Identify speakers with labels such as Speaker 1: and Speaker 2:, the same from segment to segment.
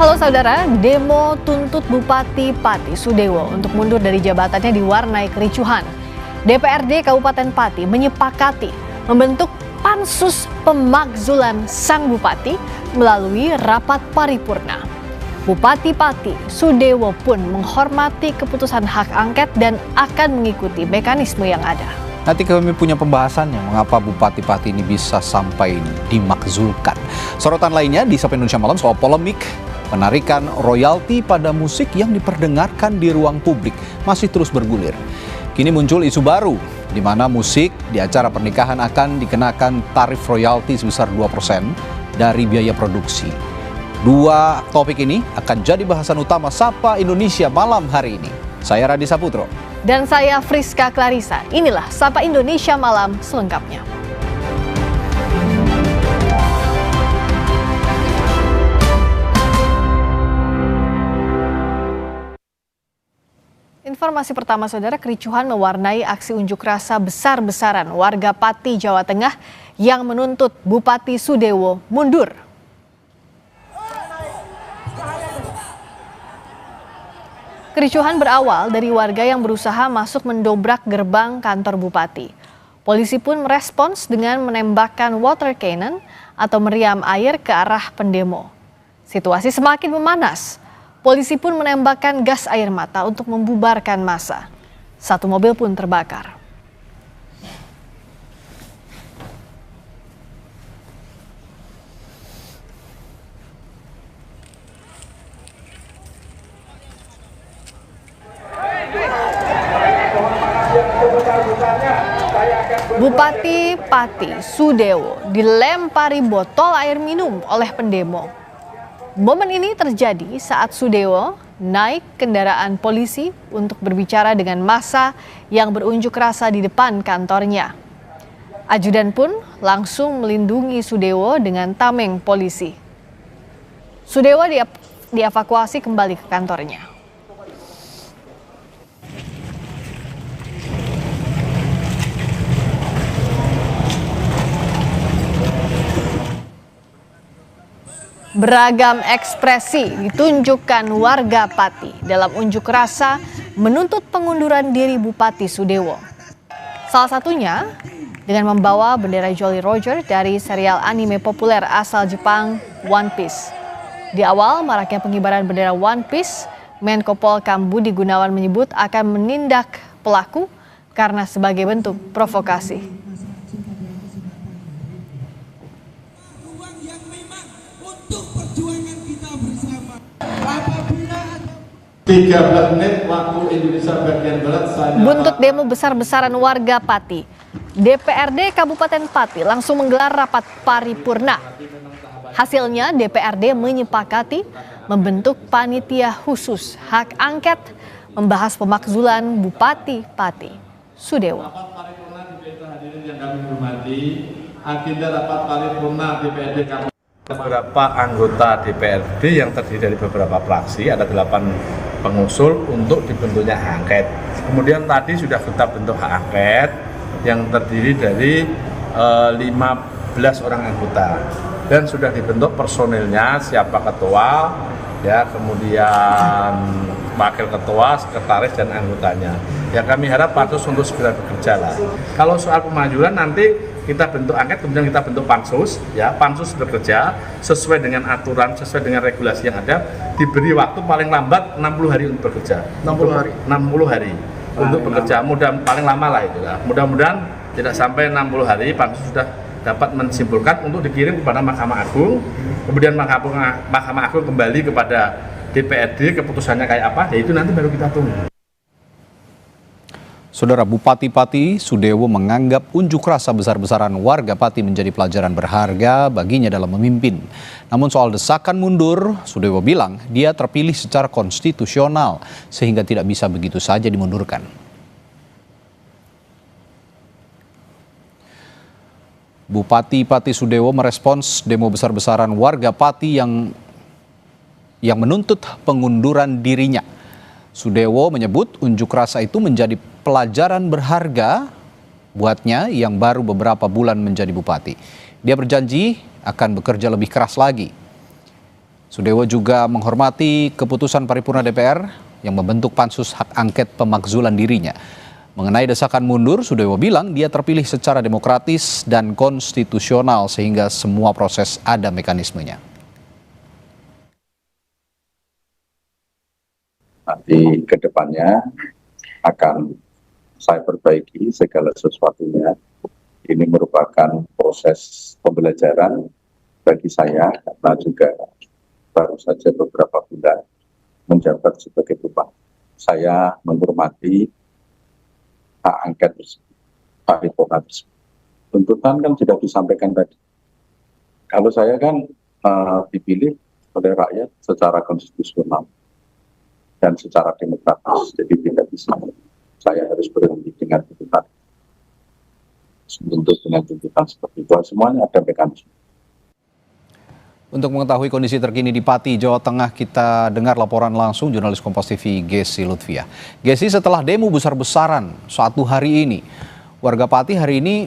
Speaker 1: Halo saudara, demo tuntut Bupati Pati Sudewo untuk mundur dari jabatannya diwarnai kericuhan. DPRD Kabupaten Pati menyepakati membentuk pansus pemakzulan sang bupati melalui rapat paripurna. Bupati Pati Sudewo pun menghormati keputusan hak angket dan akan mengikuti mekanisme yang ada.
Speaker 2: Nanti kami punya pembahasannya mengapa Bupati Pati ini bisa sampai dimakzulkan. Sorotan lainnya di Sapa Indonesia Malam soal polemik penarikan royalti pada musik yang diperdengarkan di ruang publik masih terus bergulir. Kini muncul isu baru di mana musik di acara pernikahan akan dikenakan tarif royalti sebesar 2% dari biaya produksi. Dua topik ini akan jadi bahasan utama Sapa Indonesia Malam hari ini. Saya Radi Saputro.
Speaker 1: Dan saya Friska Clarissa. Inilah Sapa Indonesia Malam selengkapnya. Informasi pertama saudara, kericuhan mewarnai aksi unjuk rasa besar-besaran warga Pati, Jawa Tengah yang menuntut Bupati Sudewo mundur. Kericuhan berawal dari warga yang berusaha masuk mendobrak gerbang kantor bupati. Polisi pun merespons dengan menembakkan water cannon atau meriam air ke arah pendemo. Situasi semakin memanas. Polisi pun menembakkan gas air mata untuk membubarkan massa. Satu mobil pun terbakar. Bupati Pati Sudewo dilempari botol air minum oleh pendemo. Momen ini terjadi saat Sudewo naik kendaraan polisi untuk berbicara dengan massa yang berunjuk rasa di depan kantornya. Ajudan pun langsung melindungi Sudewo dengan tameng polisi. Sudewo dievakuasi kembali ke kantornya. Beragam ekspresi ditunjukkan warga Pati dalam unjuk rasa menuntut pengunduran diri Bupati Sudewo. Salah satunya dengan membawa bendera Jolly Roger dari serial anime populer asal Jepang One Piece. Di awal maraknya pengibaran bendera One Piece, Menko Polhukam Budi Gunawan menyebut akan menindak pelaku karena sebagai bentuk provokasi. Buntut demo besar-besaran warga Pati, DPRD Kabupaten Pati langsung menggelar rapat paripurna. Hasilnya DPRD menyepakati membentuk panitia khusus hak angket membahas pemakzulan Bupati Pati Sudewo.
Speaker 3: Agenda rapat paripurna DPRD beberapa anggota DPRD yang terdiri dari beberapa fraksi, ada 8 pengusul untuk dibentuknya hak angket. Kemudian tadi sudah kita bentuk hak angket yang terdiri dari 15 orang anggota dan sudah dibentuk personilnya, siapa ketua, ya, kemudian wakil ketua, sekretaris dan anggotanya. Ya kami harap pansus untuk segera bekerja lah. Kalau soal pemajulan nanti kita bentuk angket, kemudian kita bentuk pansus, ya pansus bekerja sesuai dengan aturan, sesuai dengan regulasi yang ada, diberi waktu paling lambat 60 hari untuk bekerja. 60 hari untuk bekerja, paling lama lah itu lah. Mudah-mudahan tidak sampai 60 hari pansus sudah dapat mensimpulkan untuk dikirim kepada Mahkamah Agung, kemudian Mahkamah Agung kembali kepada DPRD, keputusannya kayak apa, ya itu nanti baru kita tunggu.
Speaker 2: Saudara, Bupati Pati Sudewo menganggap unjuk rasa besar-besaran warga Pati menjadi pelajaran berharga baginya dalam memimpin. Namun soal desakan mundur, Sudewo bilang dia terpilih secara konstitusional sehingga tidak bisa begitu saja dimundurkan. Bupati Pati Sudewo merespons demo besar-besaran warga Pati yang menuntut pengunduran dirinya. Sudewo menyebut unjuk rasa itu menjadi pelajaran berharga buatnya yang baru beberapa bulan menjadi bupati. Dia berjanji akan bekerja lebih keras lagi. Sudewo juga menghormati keputusan paripurna DPR yang membentuk pansus hak angket pemakzulan dirinya. Mengenai desakan mundur, Sudewo bilang dia terpilih secara demokratis dan konstitusional sehingga semua proses ada mekanismenya.
Speaker 4: Nanti ke depannya akan saya perbaiki segala sesuatunya. Ini merupakan proses pembelajaran bagi saya karena juga baru saja beberapa bulan menjabat sebagai bupati. Saya menghormati hak angket tersebut, paripurna tersebut. Tuntutan kan sudah disampaikan tadi. Kalau saya kan dipilih oleh rakyat secara konstitusional dan secara demokratis, jadi tidak bisa saya harus berhenti dengan tuntutan. Untuk dengan tuntutan seperti itu, semuanya ada mekanisme.
Speaker 2: Untuk mengetahui kondisi terkini di Pati, Jawa Tengah, kita dengar laporan langsung jurnalis Kompas TV Gesi Lutfia. Gesi, setelah demo besar-besaran suatu hari ini, warga Pati hari ini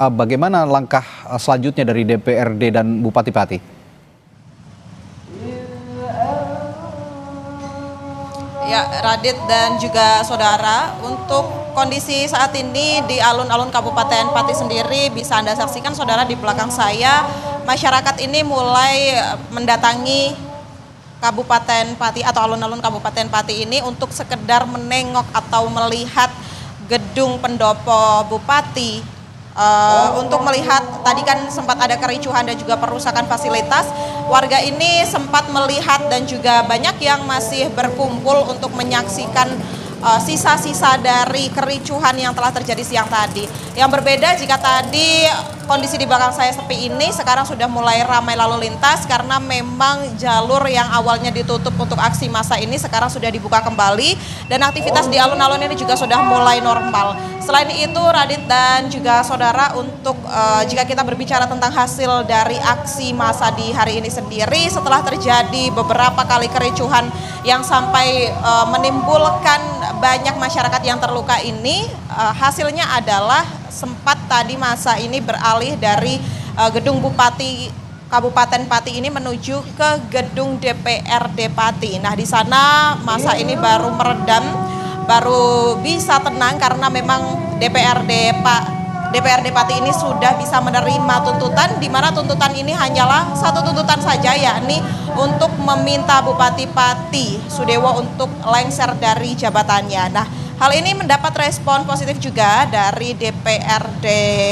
Speaker 2: bagaimana langkah selanjutnya dari DPRD dan Bupati Pati?
Speaker 5: Ya, Radit dan juga saudara, untuk kondisi saat ini di alun-alun Kabupaten Pati sendiri bisa Anda saksikan saudara di belakang saya, masyarakat ini mulai mendatangi Kabupaten Pati atau alun-alun Kabupaten Pati ini untuk sekedar menengok atau melihat gedung pendopo Bupati. Untuk melihat, tadi kan sempat ada kericuhan dan juga perusakan fasilitas. Warga ini sempat melihat dan juga banyak yang masih berkumpul untuk menyaksikan sisa-sisa dari kericuhan yang telah terjadi siang tadi. Yang berbeda jika tadi kondisi di belakang saya sepi ini, sekarang sudah mulai ramai lalu lintas karena memang jalur yang awalnya ditutup untuk aksi massa ini sekarang sudah dibuka kembali dan aktivitas di alun-alun ini juga sudah mulai normal. Selain itu, Radit dan juga saudara, untuk jika kita berbicara tentang hasil dari aksi massa di hari ini sendiri, setelah terjadi beberapa kali kericuhan yang sampai menimbulkan banyak masyarakat yang terluka ini, hasilnya adalah sempat tadi massa ini beralih dari gedung Bupati Kabupaten Pati ini menuju ke gedung DPRD Pati. Nah, di sana massa ini baru meredam, baru bisa tenang karena memang DPRD Pati ini sudah bisa menerima tuntutan, di mana tuntutan ini hanyalah satu tuntutan saja, yakni untuk meminta Bupati Pati Sudewo untuk lengser dari jabatannya. Nah, hal ini mendapat respon positif juga dari DPRD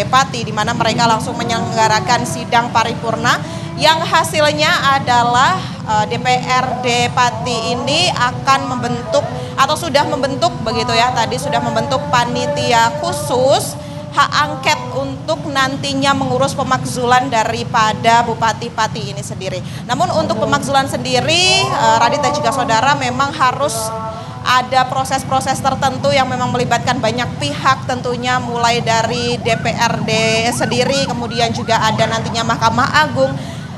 Speaker 5: Pati, di mana mereka langsung menyelenggarakan sidang paripurna yang hasilnya adalah DPRD Pati ini akan membentuk atau sudah membentuk begitu ya, tadi sudah membentuk panitia khusus hak angket untuk nantinya mengurus pemakzulan daripada Bupati Pati ini sendiri. Namun untuk pemakzulan sendiri, Radit dan juga saudara, memang harus ada proses-proses tertentu yang memang melibatkan banyak pihak, tentunya mulai dari DPRD sendiri, kemudian juga ada nantinya Mahkamah Agung,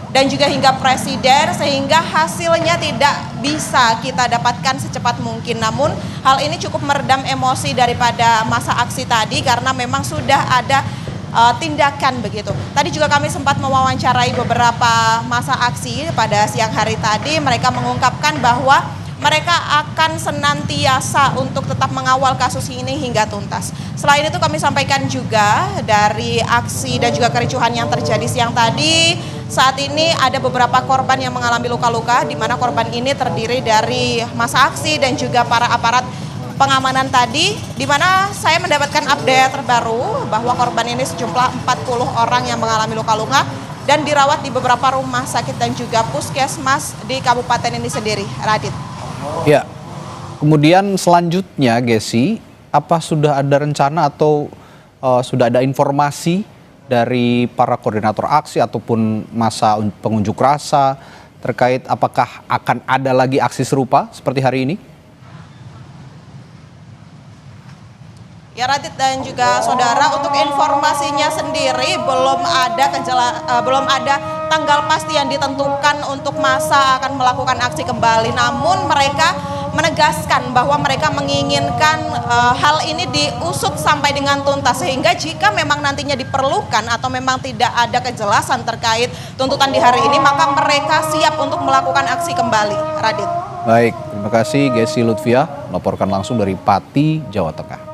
Speaker 5: dan juga hingga Presiden, sehingga hasilnya tidak bisa kita dapatkan secepat mungkin. Namun hal ini cukup meredam emosi daripada masa aksi tadi karena memang sudah ada tindakan begitu. Tadi juga kami sempat mewawancarai beberapa masa aksi pada siang hari tadi. Mereka mengungkapkan bahwa mereka akan senantiasa untuk tetap mengawal kasus ini hingga tuntas. Selain itu kami sampaikan juga dari aksi dan juga kericuhan yang terjadi siang tadi, saat ini ada beberapa korban yang mengalami luka-luka, di mana korban ini terdiri dari masa aksi dan juga para aparat pengamanan tadi, di mana saya mendapatkan update terbaru bahwa korban ini sejumlah 40 orang yang mengalami luka-luka dan dirawat di beberapa rumah sakit dan juga puskesmas di kabupaten ini sendiri. Radit.
Speaker 2: Ya, kemudian selanjutnya Gesi, apa sudah ada rencana atau sudah ada informasi dari para koordinator aksi ataupun masa pengunjuk rasa terkait apakah akan ada lagi aksi serupa seperti hari ini?
Speaker 5: Ya, Radit dan juga saudara, untuk informasinya sendiri belum ada tanggal pasti yang ditentukan untuk masa akan melakukan aksi kembali. Namun mereka menegaskan bahwa mereka menginginkan hal ini diusut sampai dengan tuntas, sehingga jika memang nantinya diperlukan atau memang tidak ada kejelasan terkait tuntutan di hari ini, maka mereka siap untuk melakukan aksi kembali. Radit.
Speaker 2: Baik, terima kasih Gesi Lutfia melaporkan langsung dari Pati, Jawa Tengah.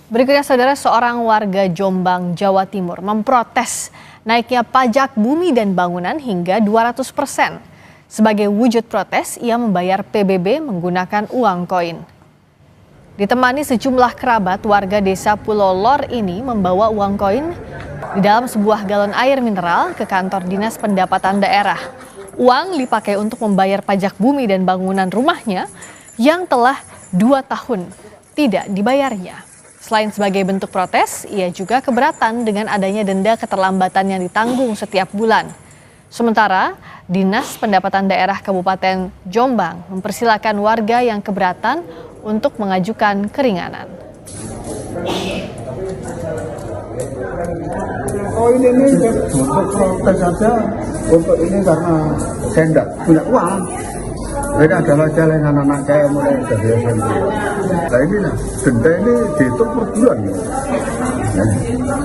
Speaker 1: Berikutnya saudara, seorang warga Jombang, Jawa Timur memprotes naiknya pajak bumi dan bangunan hingga 200%. Sebagai wujud protes, ia membayar PBB menggunakan uang koin. Ditemani sejumlah kerabat, warga desa Pulau Lor ini membawa uang koin di dalam sebuah galon air mineral ke kantor Dinas Pendapatan Daerah. Uang dipakai untuk membayar pajak bumi dan bangunan rumahnya yang telah 2 tahun tidak dibayarnya. Selain sebagai bentuk protes, ia juga keberatan dengan adanya denda keterlambatan yang ditanggung setiap bulan. Sementara, Dinas Pendapatan Daerah Kabupaten Jombang mempersilakan warga yang keberatan untuk mengajukan keringanan.
Speaker 6: Oh ini untuk protes saja, untuk ini karena saya tidak punya uang. Ini adalah celengan anak saya mulai dari SMP. Nah ini denda ini dihitung per bulan.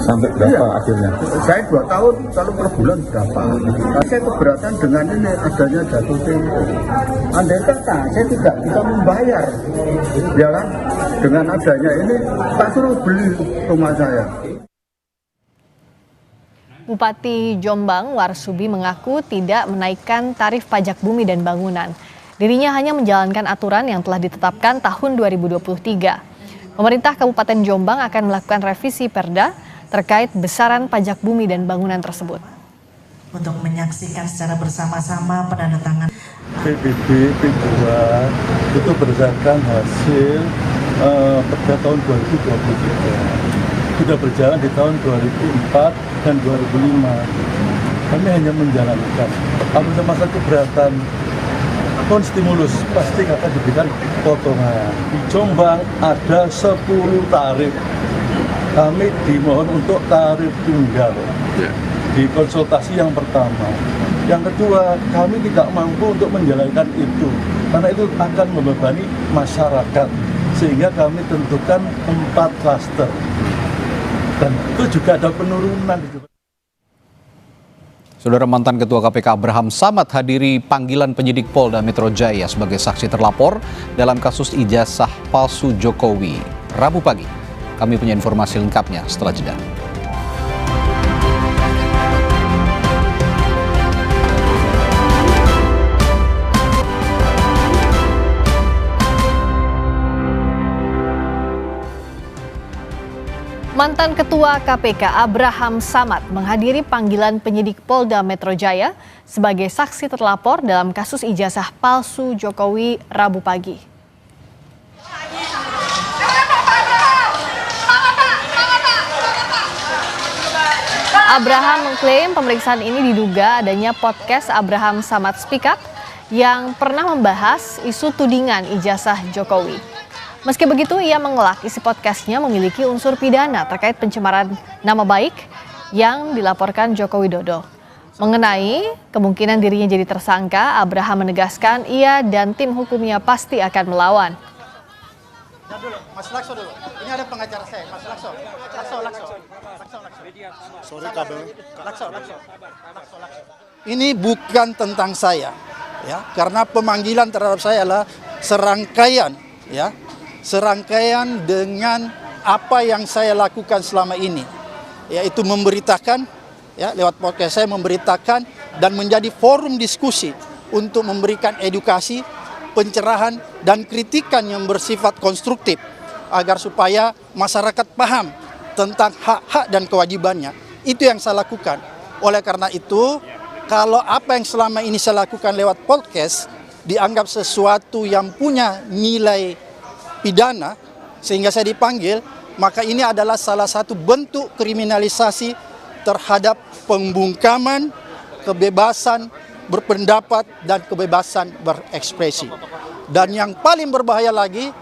Speaker 6: Sampai berapa akhirnya? Saya 2 tahun, kalau per bulan berapa? Nah, saya keberatan dengan ini adanya jatuh tempo. Andai kata saya tidak bisa membayar, ya kan? Dengan adanya ini, tak suruh beli rumah saya.
Speaker 1: Bupati Jombang Warsudi mengaku tidak menaikkan tarif pajak bumi dan bangunan. Dirinya hanya menjalankan aturan yang telah ditetapkan tahun 2023. Pemerintah Kabupaten Jombang akan melakukan revisi Perda terkait besaran pajak bumi dan bangunan tersebut.
Speaker 7: Untuk menyaksikan secara bersama-sama penandatangan
Speaker 6: PBB P2 itu berdasarkan hasil Perda tahun 2023. Sudah berjalan di tahun 2004 dan 2005. Kami hanya menjalankan. Apabila masa keberatan stimulus pasti akan diberikan potongan. Di Jombang ada 10 tarif. Kami dimohon untuk tarif tunggal. Di konsultasi yang pertama. Yang kedua, kami tidak mampu untuk menjalankan itu. Karena itu akan membebani masyarakat. Sehingga kami tentukan 4 klaster. Dan itu juga ada penurunan.
Speaker 2: Saudara, mantan Ketua KPK Abraham Samad hadiri panggilan penyidik Polda Metro Jaya sebagai saksi terlapor dalam kasus ijazah palsu Jokowi. Rabu pagi, kami punya informasi lengkapnya setelah jeda.
Speaker 1: Mantan Ketua KPK Abraham Samad menghadiri panggilan penyidik Polda Metro Jaya sebagai saksi terlapor dalam kasus ijazah palsu Jokowi Rabu pagi. Abraham mengklaim pemeriksaan ini diduga adanya podcast Abraham Samad Speak Up yang pernah membahas isu tudingan ijazah Jokowi. Meski begitu, ia mengelak isi podcastnya memiliki unsur pidana terkait pencemaran nama baik yang dilaporkan Joko Widodo. Mengenai kemungkinan dirinya jadi tersangka, Abraham menegaskan ia dan tim hukumnya pasti akan melawan.
Speaker 8: Mas Lakso dulu. Ini ada pengacara saya, Mas Lakso. Sorry kabel. Lakso. Ini bukan tentang saya, ya, karena pemanggilan terhadap saya adalah serangkaian, ya. Serangkaian dengan apa yang saya lakukan selama ini, yaitu memberitakan, ya, lewat podcast saya memberitakan dan menjadi forum diskusi untuk memberikan edukasi, pencerahan dan kritikan yang bersifat konstruktif agar supaya masyarakat paham tentang hak-hak dan kewajibannya. Itu yang saya lakukan. Oleh karena itu, kalau apa yang selama ini saya lakukan lewat podcast dianggap sesuatu yang punya nilai pidana sehingga saya dipanggil, maka ini adalah salah satu bentuk kriminalisasi terhadap pembungkaman kebebasan berpendapat dan kebebasan berekspresi. Dan yang paling berbahaya lagi,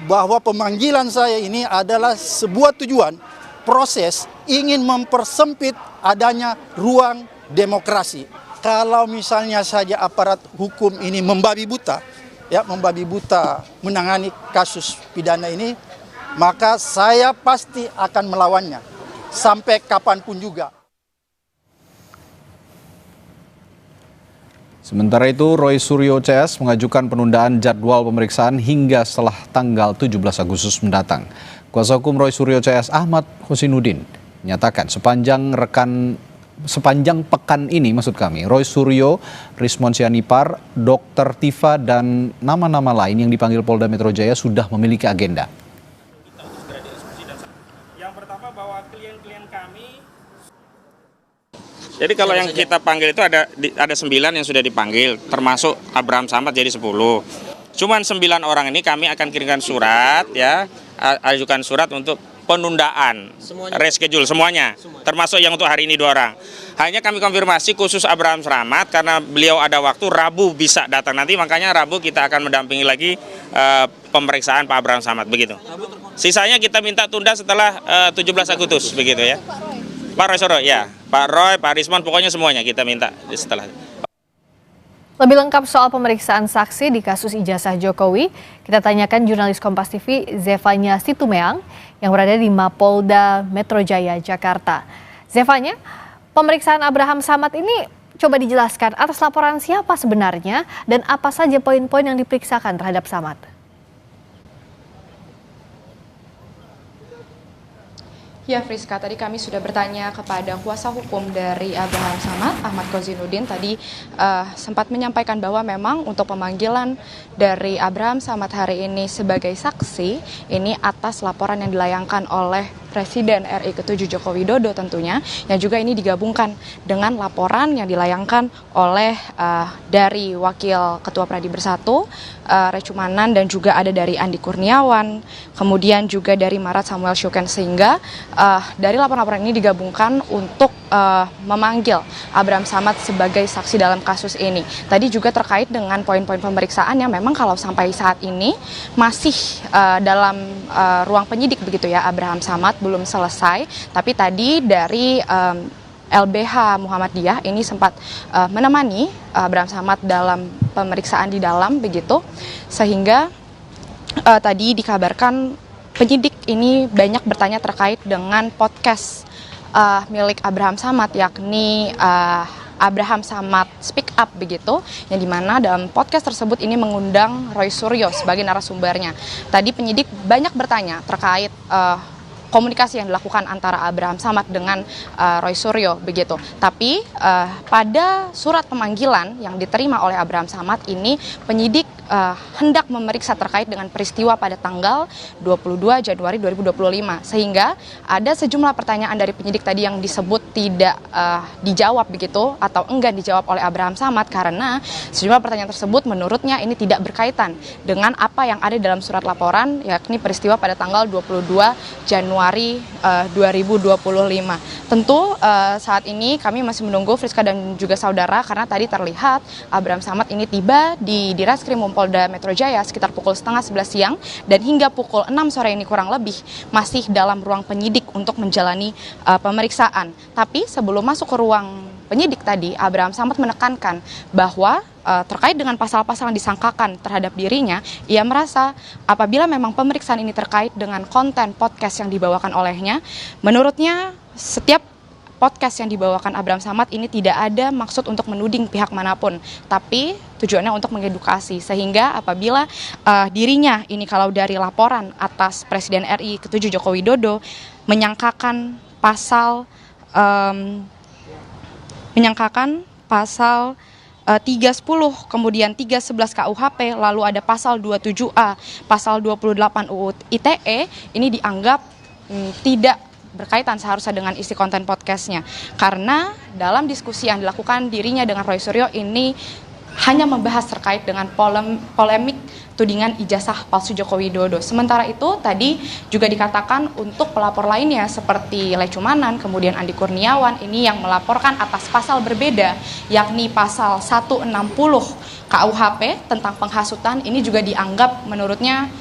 Speaker 8: bahwa pemanggilan saya ini adalah sebuah tujuan proses ingin mempersempit adanya ruang demokrasi. kalau misalnya saja aparat hukum ini membabi buta menangani kasus pidana ini, maka saya pasti akan melawannya sampai kapanpun juga.
Speaker 2: Sementara itu, Roy Suryo CS mengajukan penundaan jadwal pemeriksaan hingga setelah tanggal 17 Agustus mendatang. Kuasa hukum Roy Suryo CS Ahmad Husinuddin menyatakan sepanjang pekan ini, Roy Suryo, Rismon Sianipar, Dr. Tifa, dan nama-nama lain yang dipanggil Polda Metro Jaya sudah memiliki agenda.
Speaker 9: Yang pertama bahwa klien-klien kami. Jadi kalau yang kita panggil itu ada 9 yang sudah dipanggil, termasuk Abraham Samad jadi 10. Cuman 9 orang ini kami akan kirimkan surat, ya, ajukan surat untuk penundaan, reschedule semuanya, termasuk yang untuk hari ini 2 orang. Hanya kami konfirmasi khusus Abraham Samad karena beliau ada waktu Rabu bisa datang nanti, makanya Rabu kita akan mendampingi lagi pemeriksaan Pak Abraham Samad begitu. Sisanya kita minta tunda setelah 17 Agustus begitu ya. Pak Roy Suryo, ya, Pak Roy, Pak Rismon, pokoknya semuanya kita minta setelah.
Speaker 1: Lebih lengkap soal pemeriksaan saksi di kasus ijazah Jokowi, kita tanyakan jurnalis Kompas TV Zevanya Situmeang yang berada di Mapolda Metro Jaya, Jakarta. Zevanya, pemeriksaan Abraham Samad ini coba dijelaskan atas laporan siapa sebenarnya dan apa saja poin-poin yang diperiksakan terhadap Samad.
Speaker 10: Ya Friska, tadi kami sudah bertanya kepada kuasa hukum dari Abraham Samad, Ahmad Husinuddin, tadi sempat menyampaikan bahwa memang untuk pemanggilan dari Abraham Samad hari ini sebagai saksi, ini atas laporan yang dilayangkan oleh Presiden RI ke-7 Joko Widodo tentunya, yang juga ini digabungkan dengan laporan yang dilayangkan oleh dari Wakil Ketua Pradi Bersatu, Recumanan, dan juga ada dari Andi Kurniawan, kemudian juga dari Marat Samuel Syuken, sehingga dari laporan-laporan ini digabungkan untuk memanggil Abraham Samad sebagai saksi dalam kasus ini. Tadi juga terkait dengan poin-poin pemeriksaan yang memang kalau sampai saat ini masih dalam ruang penyidik begitu ya, Abraham Samad belum selesai, tapi tadi dari LBH Muhammadiyah ini sempat menemani Abraham Samad dalam pemeriksaan di dalam begitu, sehingga tadi dikabarkan penyidik ini banyak bertanya terkait dengan podcast milik Abraham Samad, yakni Abraham Samad Speak Up begitu, yang dimana dalam podcast tersebut ini mengundang Roy Suryo sebagai narasumbernya. Tadi penyidik banyak bertanya terkait komunikasi yang dilakukan antara Abraham Samad dengan Roy Suryo begitu. Tapi pada surat pemanggilan yang diterima oleh Abraham Samad ini, penyidik hendak memeriksa terkait dengan peristiwa pada tanggal 22 Januari 2025. Sehingga ada sejumlah pertanyaan dari penyidik tadi yang disebut tidak dijawab begitu atau enggan dijawab oleh Abraham Samad karena sejumlah pertanyaan tersebut menurutnya ini tidak berkaitan dengan apa yang ada dalam surat laporan, yakni peristiwa pada tanggal 22 Januari 2025. Tentu saat ini kami masih menunggu Friska dan juga saudara karena tadi terlihat Abraham Samad ini tiba di Direskrim Polda Metro Jaya sekitar pukul 10:30 siang dan hingga pukul 6 sore ini kurang lebih masih dalam ruang penyidik untuk menjalani pemeriksaan. Tapi sebelum masuk ke ruang penyidik tadi, Abraham Samad menekankan bahwa terkait dengan pasal-pasal yang disangkakan terhadap dirinya, ia merasa apabila memang pemeriksaan ini terkait dengan konten podcast yang dibawakan olehnya, menurutnya setiap podcast yang dibawakan Abraham Samad ini tidak ada maksud untuk menuding pihak manapun, tapi tujuannya untuk mengedukasi, sehingga apabila dirinya ini kalau dari laporan atas Presiden RI ke-7 Joko Widodo menyangkakan pasal 310, kemudian 311 KUHP, lalu ada pasal 27A, pasal 28 UU ITE, ini dianggap tidak berkaitan seharusnya dengan isi konten podcastnya. Karena dalam diskusi yang dilakukan dirinya dengan Roy Suryo ini hanya membahas terkait dengan polemik tudingan ijazah palsu Joko Widodo. Sementara itu tadi juga dikatakan untuk pelapor lainnya seperti Lecumanan, kemudian Andi Kurniawan ini yang melaporkan atas pasal berbeda, yakni pasal 160 KUHP tentang penghasutan, ini juga dianggap menurutnya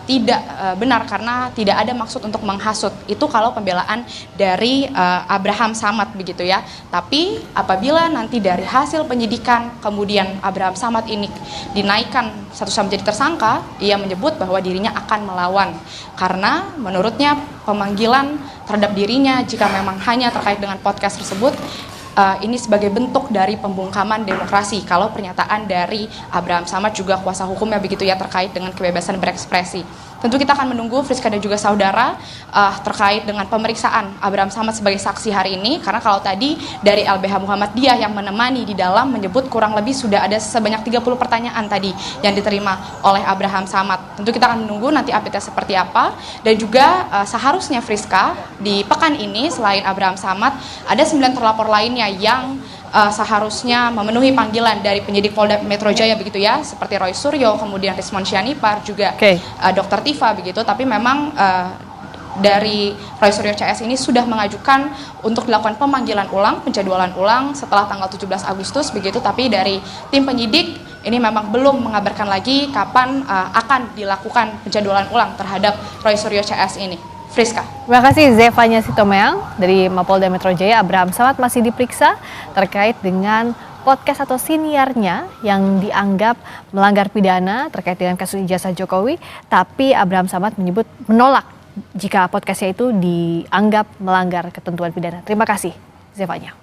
Speaker 10: tidak benar karena tidak ada maksud untuk menghasut. Itu kalau pembelaan dari Abraham Samad begitu ya. Tapi apabila nanti dari hasil penyidikan kemudian Abraham Samad ini dinaikkan statusnya menjadi tersangka, ia menyebut bahwa dirinya akan melawan karena menurutnya pemanggilan terhadap dirinya jika memang hanya terkait dengan podcast tersebut ini sebagai bentuk dari pembungkaman demokrasi kalau pernyataan dari Abraham Samad juga kuasa hukumnya begitu ya terkait dengan kebebasan berekspresi. Tentu kita akan menunggu Friska dan juga saudara terkait dengan pemeriksaan Abraham Samad sebagai saksi hari ini, karena kalau tadi dari LBH Muhammadiyah yang menemani di dalam menyebut kurang lebih sudah ada sebanyak 30 pertanyaan tadi yang diterima oleh Abraham Samad. Tentu kita akan menunggu nanti update-nya seperti apa, dan juga seharusnya Friska di pekan ini selain Abraham Samad ada 9 terlapor lainnya yang seharusnya memenuhi panggilan dari penyidik Polda Metro Jaya begitu ya, seperti Roy Suryo, kemudian Rismon Syanipar, juga Dr. Tifa begitu. Tapi memang dari Roy Suryo CS ini sudah mengajukan untuk dilakukan pemanggilan ulang, penjadwalan ulang setelah tanggal 17 Agustus begitu. Tapi dari tim penyidik ini memang belum mengabarkan lagi kapan akan dilakukan penjadwalan ulang terhadap Roy Suryo CS ini. Friska.
Speaker 1: Terima kasih Zevanya Sitomeang dari Mapolda Metro Jaya. Abraham Samad masih diperiksa terkait dengan podcast atau siniarnya yang dianggap melanggar pidana terkait dengan kasus ijazah Jokowi, tapi Abraham Samad menolak jika podcastnya itu dianggap melanggar ketentuan pidana. Terima kasih Zevanya.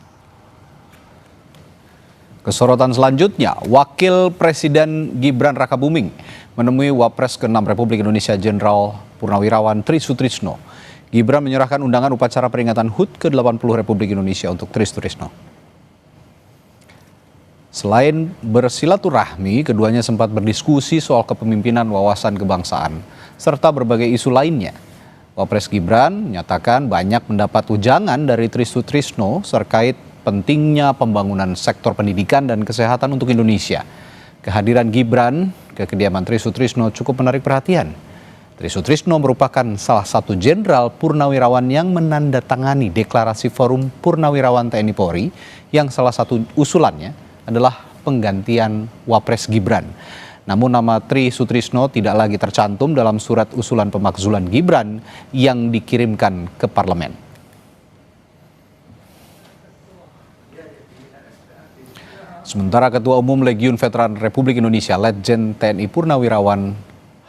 Speaker 2: Kesorotan selanjutnya, Wakil Presiden Gibran Rakabuming menemui Wapres ke-6 Republik Indonesia Jenderal Purnawirawan Tri Sutrisno. Gibran menyerahkan undangan upacara peringatan HUT ke-80 Republik Indonesia untuk Tri Sutrisno. Selain bersilaturahmi, keduanya sempat berdiskusi soal kepemimpinan wawasan kebangsaan, serta berbagai isu lainnya. Wapres Gibran menyatakan banyak mendapat ujangan dari Tri Sutrisno terkait pentingnya pembangunan sektor pendidikan dan kesehatan untuk Indonesia. Kehadiran Gibran ke kediaman Tri Sutrisno cukup menarik perhatian. Tri Sutrisno merupakan salah satu jenderal purnawirawan yang menandatangani deklarasi Forum Purnawirawan TNI Polri yang salah satu usulannya adalah penggantian Wapres Gibran. Namun nama Tri Sutrisno tidak lagi tercantum dalam surat usulan pemakzulan Gibran yang dikirimkan ke parlemen. Sementara Ketua Umum Legiun Veteran Republik Indonesia Letjen TNI Purnawirawan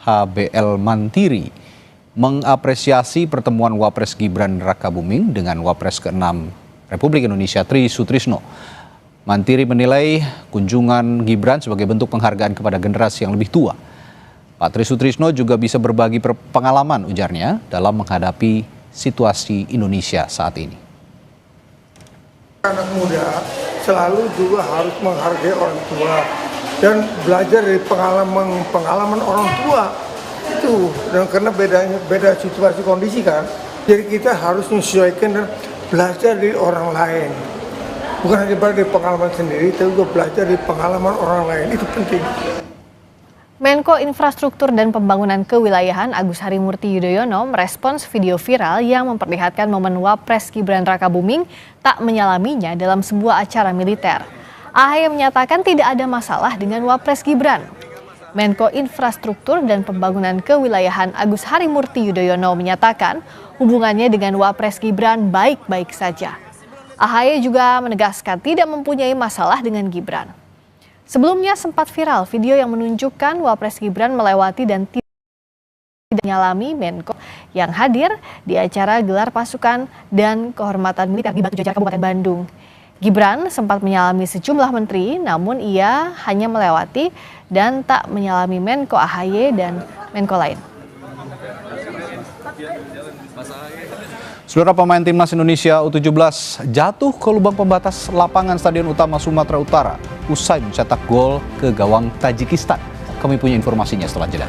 Speaker 2: HBL Mantiri mengapresiasi pertemuan Wapres Gibran Rakabuming dengan Wapres ke-6 Republik Indonesia Tri Sutrisno. Mantiri menilai kunjungan Gibran sebagai bentuk penghargaan kepada generasi yang lebih tua. Pak Tri Sutrisno juga bisa berbagi pengalaman, ujarnya, dalam menghadapi situasi Indonesia saat ini.
Speaker 11: Anak muda selalu juga harus menghargai orang tua dan belajar dari pengalaman orang tua itu, dan karena beda situasi kondisi kan, jadi kita harus menyesuaikan dan belajar dari orang lain, bukan hanya dari pengalaman sendiri, tapi juga belajar dari pengalaman orang lain, itu penting.
Speaker 1: Menko Infrastruktur dan Pembangunan Kewilayahan Agus Harimurti Yudhoyono merespons video viral yang memperlihatkan momen Wapres Gibran Rakabuming tak menyalaminya dalam sebuah acara militer. AHY menyatakan tidak ada masalah dengan Wapres Gibran. Menko Infrastruktur dan Pembangunan Kewilayahan Agus Harimurti Yudhoyono menyatakan hubungannya dengan Wapres Gibran baik-baik saja. AHY juga menegaskan tidak mempunyai masalah dengan Gibran. Sebelumnya sempat viral video yang menunjukkan Wapres Gibran melewati dan tidak menyalami Menko yang hadir di acara gelar pasukan dan kehormatan militer di Batu Jajar Kabupaten Bandung. Gibran sempat menyalami sejumlah menteri, namun ia hanya melewati dan tak menyalami Menko AHY dan Menko lain.
Speaker 2: Saudara, pemain Timnas Indonesia U17 jatuh ke lubang pembatas lapangan Stadion Utama Sumatera Utara usai mencetak gol ke gawang Tajikistan. Kami punya informasinya setelah jeda.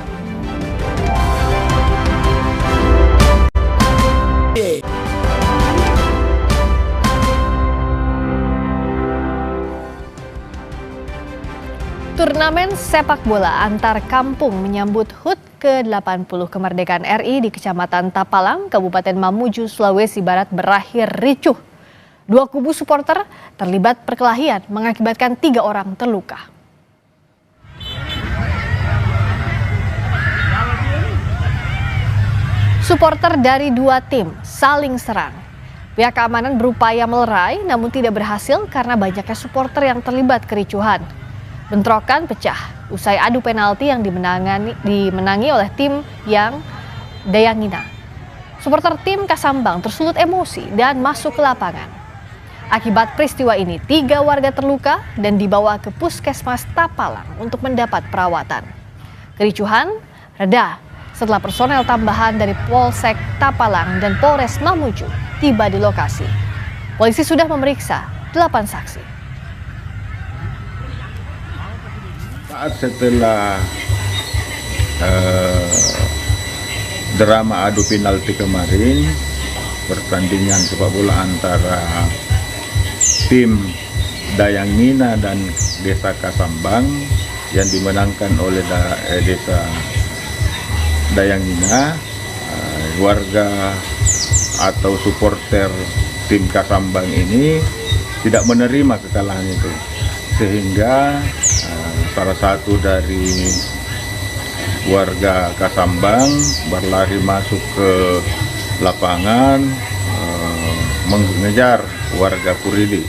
Speaker 1: Turnamen sepak bola antar kampung menyambut HUT ke-80 kemerdekaan RI di Kecamatan Tapalang, Kabupaten Mamuju, Sulawesi Barat berakhir ricuh. Dua kubu supporter terlibat perkelahian mengakibatkan 3 orang terluka. Supporter dari dua tim saling serang. Pihak keamanan berupaya melerai namun tidak berhasil karena banyaknya supporter yang terlibat kericuhan. Bentrokan pecah usai adu penalti yang dimenangi oleh tim yang Dayangina. Supporter tim Kasambang tersulut emosi dan masuk ke lapangan. Akibat peristiwa ini, 3 warga terluka dan dibawa ke Puskesmas Tapalang untuk mendapat perawatan. Kericuhan reda setelah personel tambahan dari Polsek Tapalang dan Polres Mamuju tiba di lokasi. Polisi sudah memeriksa 8 saksi.
Speaker 12: Saat setelah drama adu penalti kemarin, pertandingan sepak bola antara tim Dayangina dan Desa Kasambang yang dimenangkan oleh Desa Dayangina, warga atau supporter tim Kasambang ini tidak menerima kekalahan itu, sehingga salah satu dari warga Kasambang berlari masuk ke lapangan mengejar warga Kurili.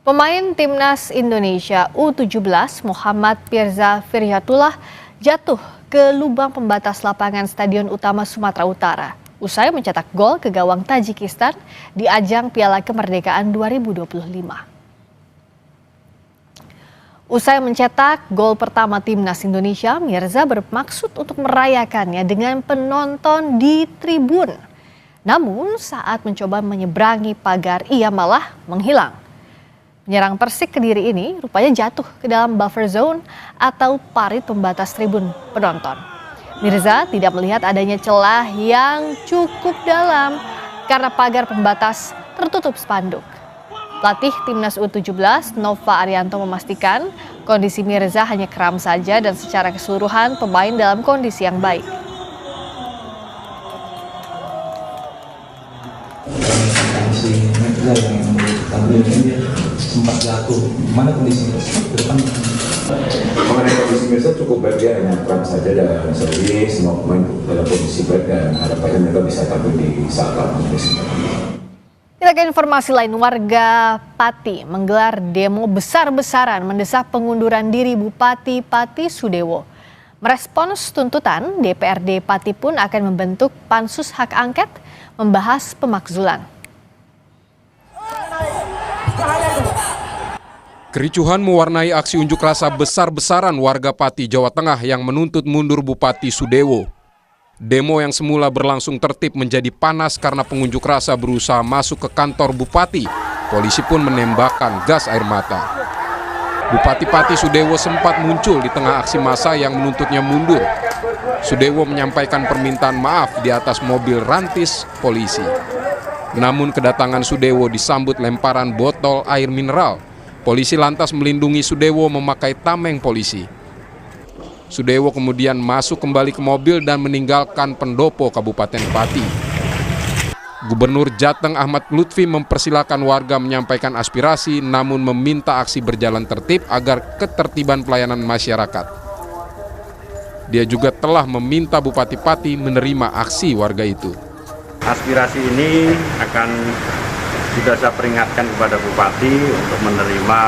Speaker 1: Pemain Timnas Indonesia U17 Muhammad Pirza Firyatullah jatuh ke lubang pembatas lapangan Stadion Utama Sumatera Utara usai mencetak gol ke gawang Tajikistan di ajang Piala Kemerdekaan 2025. Usai mencetak gol pertama Timnas Indonesia, Mirza bermaksud untuk merayakannya dengan penonton di tribun. Namun saat mencoba menyeberangi pagar, ia malah menghilang. Penyerang Persik Kediri ini rupanya jatuh ke dalam buffer zone atau parit pembatas tribun penonton. Mirza tidak melihat adanya celah yang cukup dalam karena pagar pembatas tertutup spanduk. Pelatih Timnas U17 Nova Arianto memastikan kondisi Mirza hanya kram saja dan secara keseluruhan pemain dalam kondisi yang baik.
Speaker 13: Sempat jatuh, mana kondisinya? Mengenai kondisi Mirza cukup baik, dia hanya kram saja dan serius, semua pemain dalam kondisi baik dan harapannya mereka bisa tampil di saat kompetisi.
Speaker 1: Kita ke informasi lain, warga Pati menggelar demo besar-besaran mendesak pengunduran diri Bupati Pati Sudewo. Merespons tuntutan, DPRD Pati pun akan membentuk pansus hak angket membahas pemakzulan.
Speaker 14: Kericuhan mewarnai aksi unjuk rasa besar-besaran warga Pati, Jawa Tengah yang menuntut mundur Bupati Sudewo. Demo yang semula berlangsung tertib menjadi panas karena pengunjuk rasa berusaha masuk ke kantor Bupati. Polisi pun menembakkan gas air mata. Bupati Pati Sudewo sempat muncul di tengah aksi massa yang menuntutnya mundur. Sudewo menyampaikan permintaan maaf di atas mobil rantis polisi. Namun kedatangan Sudewo disambut lemparan botol air mineral. Polisi lantas melindungi Sudewo memakai tameng polisi. Sudewo kemudian masuk kembali ke mobil dan meninggalkan pendopo Kabupaten Pati. Gubernur Jateng Ahmad Lutfi mempersilakan warga menyampaikan aspirasi namun meminta aksi berjalan tertib agar ketertiban pelayanan masyarakat. Dia juga telah meminta Bupati Pati menerima aksi warga itu.
Speaker 15: Aspirasi ini akan juga saya peringatkan kepada Bupati untuk menerima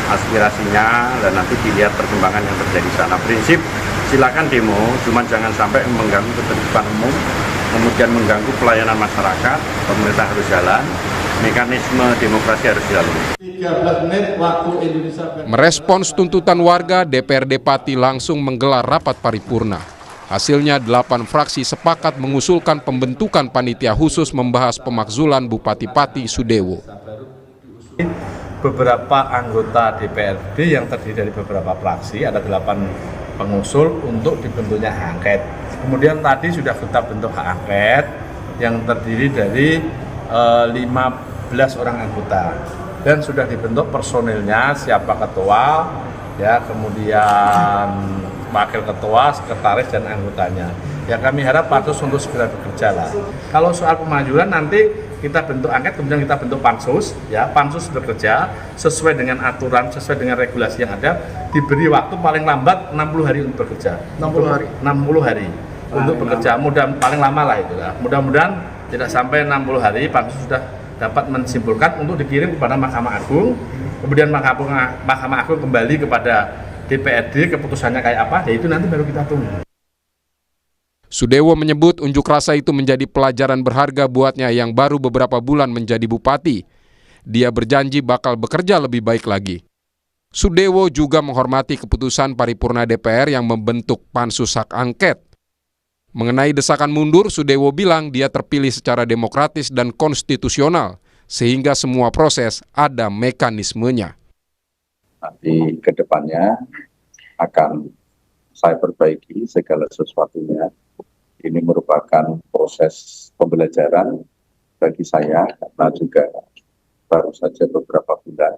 Speaker 15: aspirasinya dan nanti dilihat perkembangan yang terjadi di sana. Prinsip silakan demo, cuman jangan sampai mengganggu ketertiban umum, kemudian mengganggu pelayanan masyarakat. Pemerintah harus jalan, mekanisme demokrasi harus dilalui.
Speaker 3: 13 menit waktu Indonesia.
Speaker 14: Merespons tuntutan warga, DPRD Pati langsung menggelar rapat paripurna. Hasilnya 8 fraksi sepakat mengusulkan pembentukan panitia khusus membahas pemakzulan Bupati Pati Sudewo.
Speaker 3: Beberapa anggota DPRD yang terdiri dari beberapa fraksi, ada 8 pengusul untuk dibentuknya hak angket. Kemudian tadi sudah kita bentuk hak angket yang terdiri dari 15 orang anggota dan sudah dibentuk personilnya, siapa ketua, ya, kemudian wakil ketua, sekretaris, dan anggotanya. Ya kami harap pansus untuk segera bekerja lah. Kalau soal pemajuan nanti kita bentuk angket, kemudian kita bentuk pansus, ya pansus bekerja sesuai dengan aturan, sesuai dengan regulasi yang ada, diberi waktu paling lambat 60 hari untuk bekerja. 60 hari. 60 hari. untuk bekerja paling lama lah itu lah. Mudah-mudahan tidak sampai 60 hari pansus sudah dapat mensimpulkan untuk dikirim kepada Mahkamah Agung, kemudian Mahkamah Agung kembali kepada DPRD, keputusannya kayak apa, ya itu nanti baru kita tunggu.
Speaker 14: Sudewo menyebut unjuk rasa itu menjadi pelajaran berharga buatnya yang baru beberapa bulan menjadi bupati. Dia berjanji bakal bekerja lebih baik lagi. Sudewo juga menghormati keputusan paripurna DPR yang membentuk pansus hak angket. Mengenai desakan mundur, Sudewo bilang dia terpilih secara demokratis dan konstitusional, sehingga semua proses ada mekanismenya.
Speaker 4: Nanti ke depannya akan saya perbaiki segala sesuatunya. Ini merupakan proses pembelajaran bagi saya karena juga baru saja beberapa bulan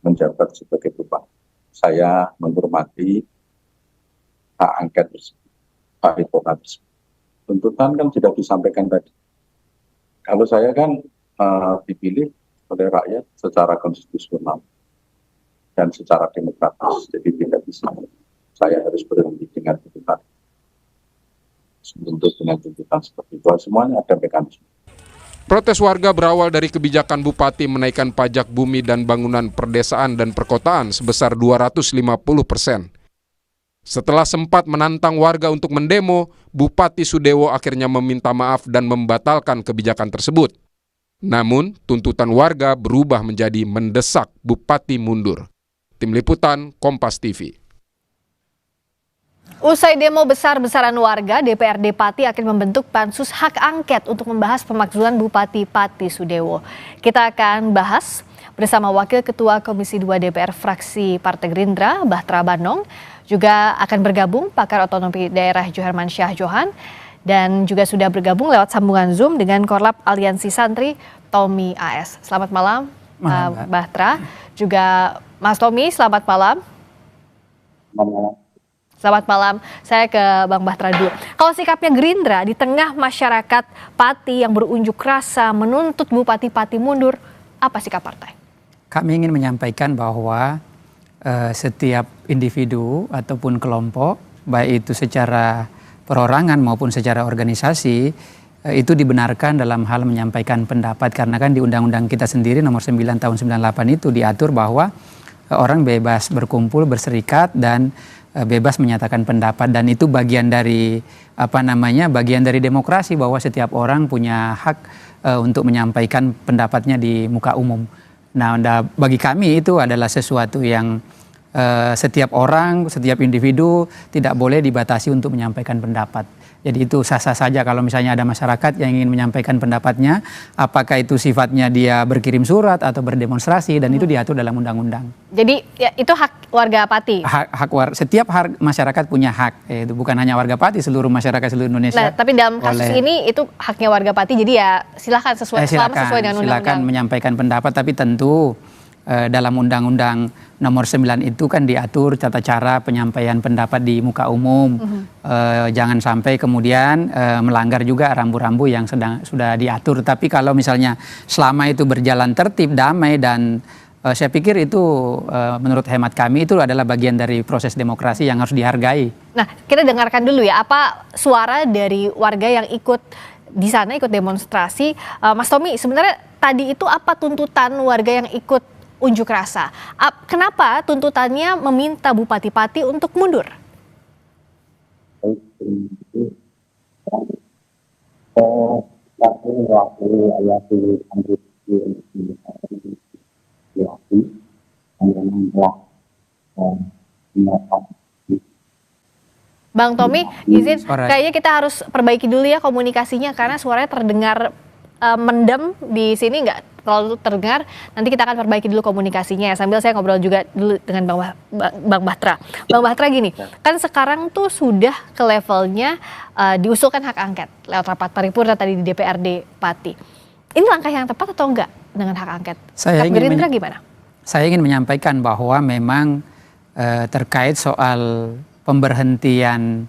Speaker 4: menjabat sebagai bupati. Saya menghormati hak angket tersebut, paripurna tersebut. Tuntutan kan sudah disampaikan tadi. Kalau saya kan dipilih oleh rakyat secara konstitusional dan secara demokratis, jadi tidak bisa saya harus berhenti dengan tuntutan. Untuk dengan tuntutan seperti itu, semuanya ada mekanisme.
Speaker 14: Protes warga berawal dari kebijakan bupati menaikkan pajak bumi dan bangunan perdesaan dan perkotaan sebesar 250%. Setelah sempat menantang warga untuk mendemo, Bupati Sudewo akhirnya meminta maaf dan membatalkan kebijakan tersebut. Namun, tuntutan warga berubah menjadi mendesak Bupati mundur. Tim Liputan, Kompas TV.
Speaker 1: Usai demo besar-besaran warga, DPRD Pati akan membentuk pansus hak angket untuk membahas pemakzulan Bupati Pati Sudewo. Kita akan bahas bersama Wakil Ketua Komisi 2 DPR fraksi Partai Gerindra, Bahtra Banong. Juga akan bergabung pakar otonomi daerah Joherman Syah Johan. Dan juga sudah bergabung lewat sambungan Zoom dengan Korlap Aliansi Santri, Tommy AS. Selamat malam, Bahtra. Juga Mas Tommy, selamat malam. Selamat malam, saya ke Bang Bahtra dulu. Kalau sikapnya Gerindra di tengah masyarakat Pati yang berunjuk rasa menuntut Bupati Pati mundur, apa sikap partai?
Speaker 16: Kami ingin menyampaikan bahwa setiap individu ataupun kelompok, baik itu secara perorangan maupun secara organisasi, itu dibenarkan dalam hal menyampaikan pendapat. Karena kan di Undang-Undang kita sendiri nomor 9 tahun 98 itu diatur bahwa orang bebas berkumpul, berserikat, dan bebas menyatakan pendapat, dan itu bagian dari bagian dari demokrasi bahwa setiap orang punya hak untuk menyampaikan pendapatnya di muka umum. Nah, bagi kami itu adalah sesuatu yang setiap orang, setiap individu tidak boleh dibatasi untuk menyampaikan pendapat. Jadi itu sah-sah saja kalau misalnya ada masyarakat yang ingin menyampaikan pendapatnya, apakah itu sifatnya dia berkirim surat atau berdemonstrasi, dan itu diatur dalam undang-undang.
Speaker 1: Jadi ya, itu hak warga Pati?
Speaker 16: Setiap masyarakat punya hak, itu bukan hanya warga Pati, seluruh masyarakat seluruh Indonesia.
Speaker 1: Nah, tapi dalam kasus ini itu haknya warga Pati, jadi ya silakan sesuai dengan undang-undang.
Speaker 16: Silakan menyampaikan pendapat, tapi tentu dalam Undang-Undang nomor 9 itu kan diatur tata cara penyampaian pendapat di muka umum. Jangan sampai kemudian melanggar juga rambu-rambu yang sudah diatur. Tapi kalau misalnya selama itu berjalan tertib, damai, dan saya pikir itu menurut hemat kami itu adalah bagian dari proses demokrasi yang harus dihargai. Nah,
Speaker 1: kita dengarkan dulu ya apa suara dari warga yang ikut di sana, ikut demonstrasi. Mas Tommy, sebenarnya tadi itu apa tuntutan warga yang ikut unjuk rasa? Kenapa tuntutannya meminta Bupati Pati untuk mundur? Bang Tommy, izin, kayaknya kita harus perbaiki dulu ya komunikasinya karena suaranya terdengar mendem di sini, nggak terlalu terdengar. Nanti kita akan perbaiki dulu komunikasinya ya, sambil saya ngobrol juga dulu dengan Bang Bahtra. Bang Bahtra, gini, kan sekarang tuh sudah ke levelnya diusulkan hak angket lewat rapat paripurna tadi di DPRD Pati. Ini langkah yang tepat atau enggak dengan hak angket? Gerindra gimana? Saya ingin menyampaikan bahwa memang terkait soal pemberhentian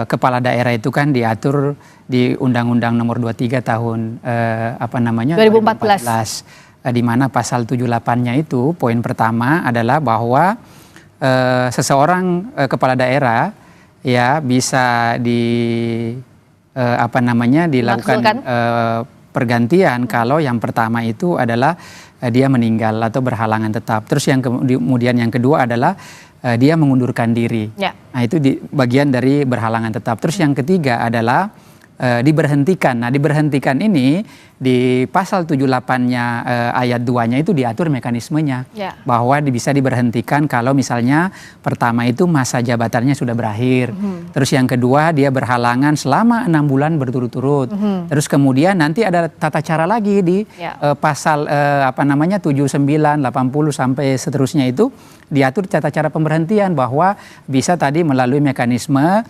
Speaker 1: kepala daerah itu kan diatur di Undang-Undang nomor 23 tahun 2014, di mana pasal 78-nya itu poin pertama adalah bahwa seseorang kepala daerah
Speaker 16: ya bisa dilakukan pergantian kalau yang pertama itu adalah dia meninggal atau berhalangan tetap. Terus yang kemudian yang kedua adalah dia mengundurkan diri. Ya. Nah itu bagian dari berhalangan tetap. Terus yang ketiga adalah diberhentikan. Nah diberhentikan ini di pasal 78-nya ayat 2-nya itu diatur mekanismenya. Ya. Bahwa bisa diberhentikan kalau misalnya pertama itu masa jabatannya sudah berakhir. Terus yang kedua dia berhalangan selama 6 bulan berturut-turut. Terus kemudian nanti ada tata cara lagi di pasal 79, 80 sampai seterusnya itu diatur tata cara pemberhentian bahwa bisa tadi melalui mekanisme.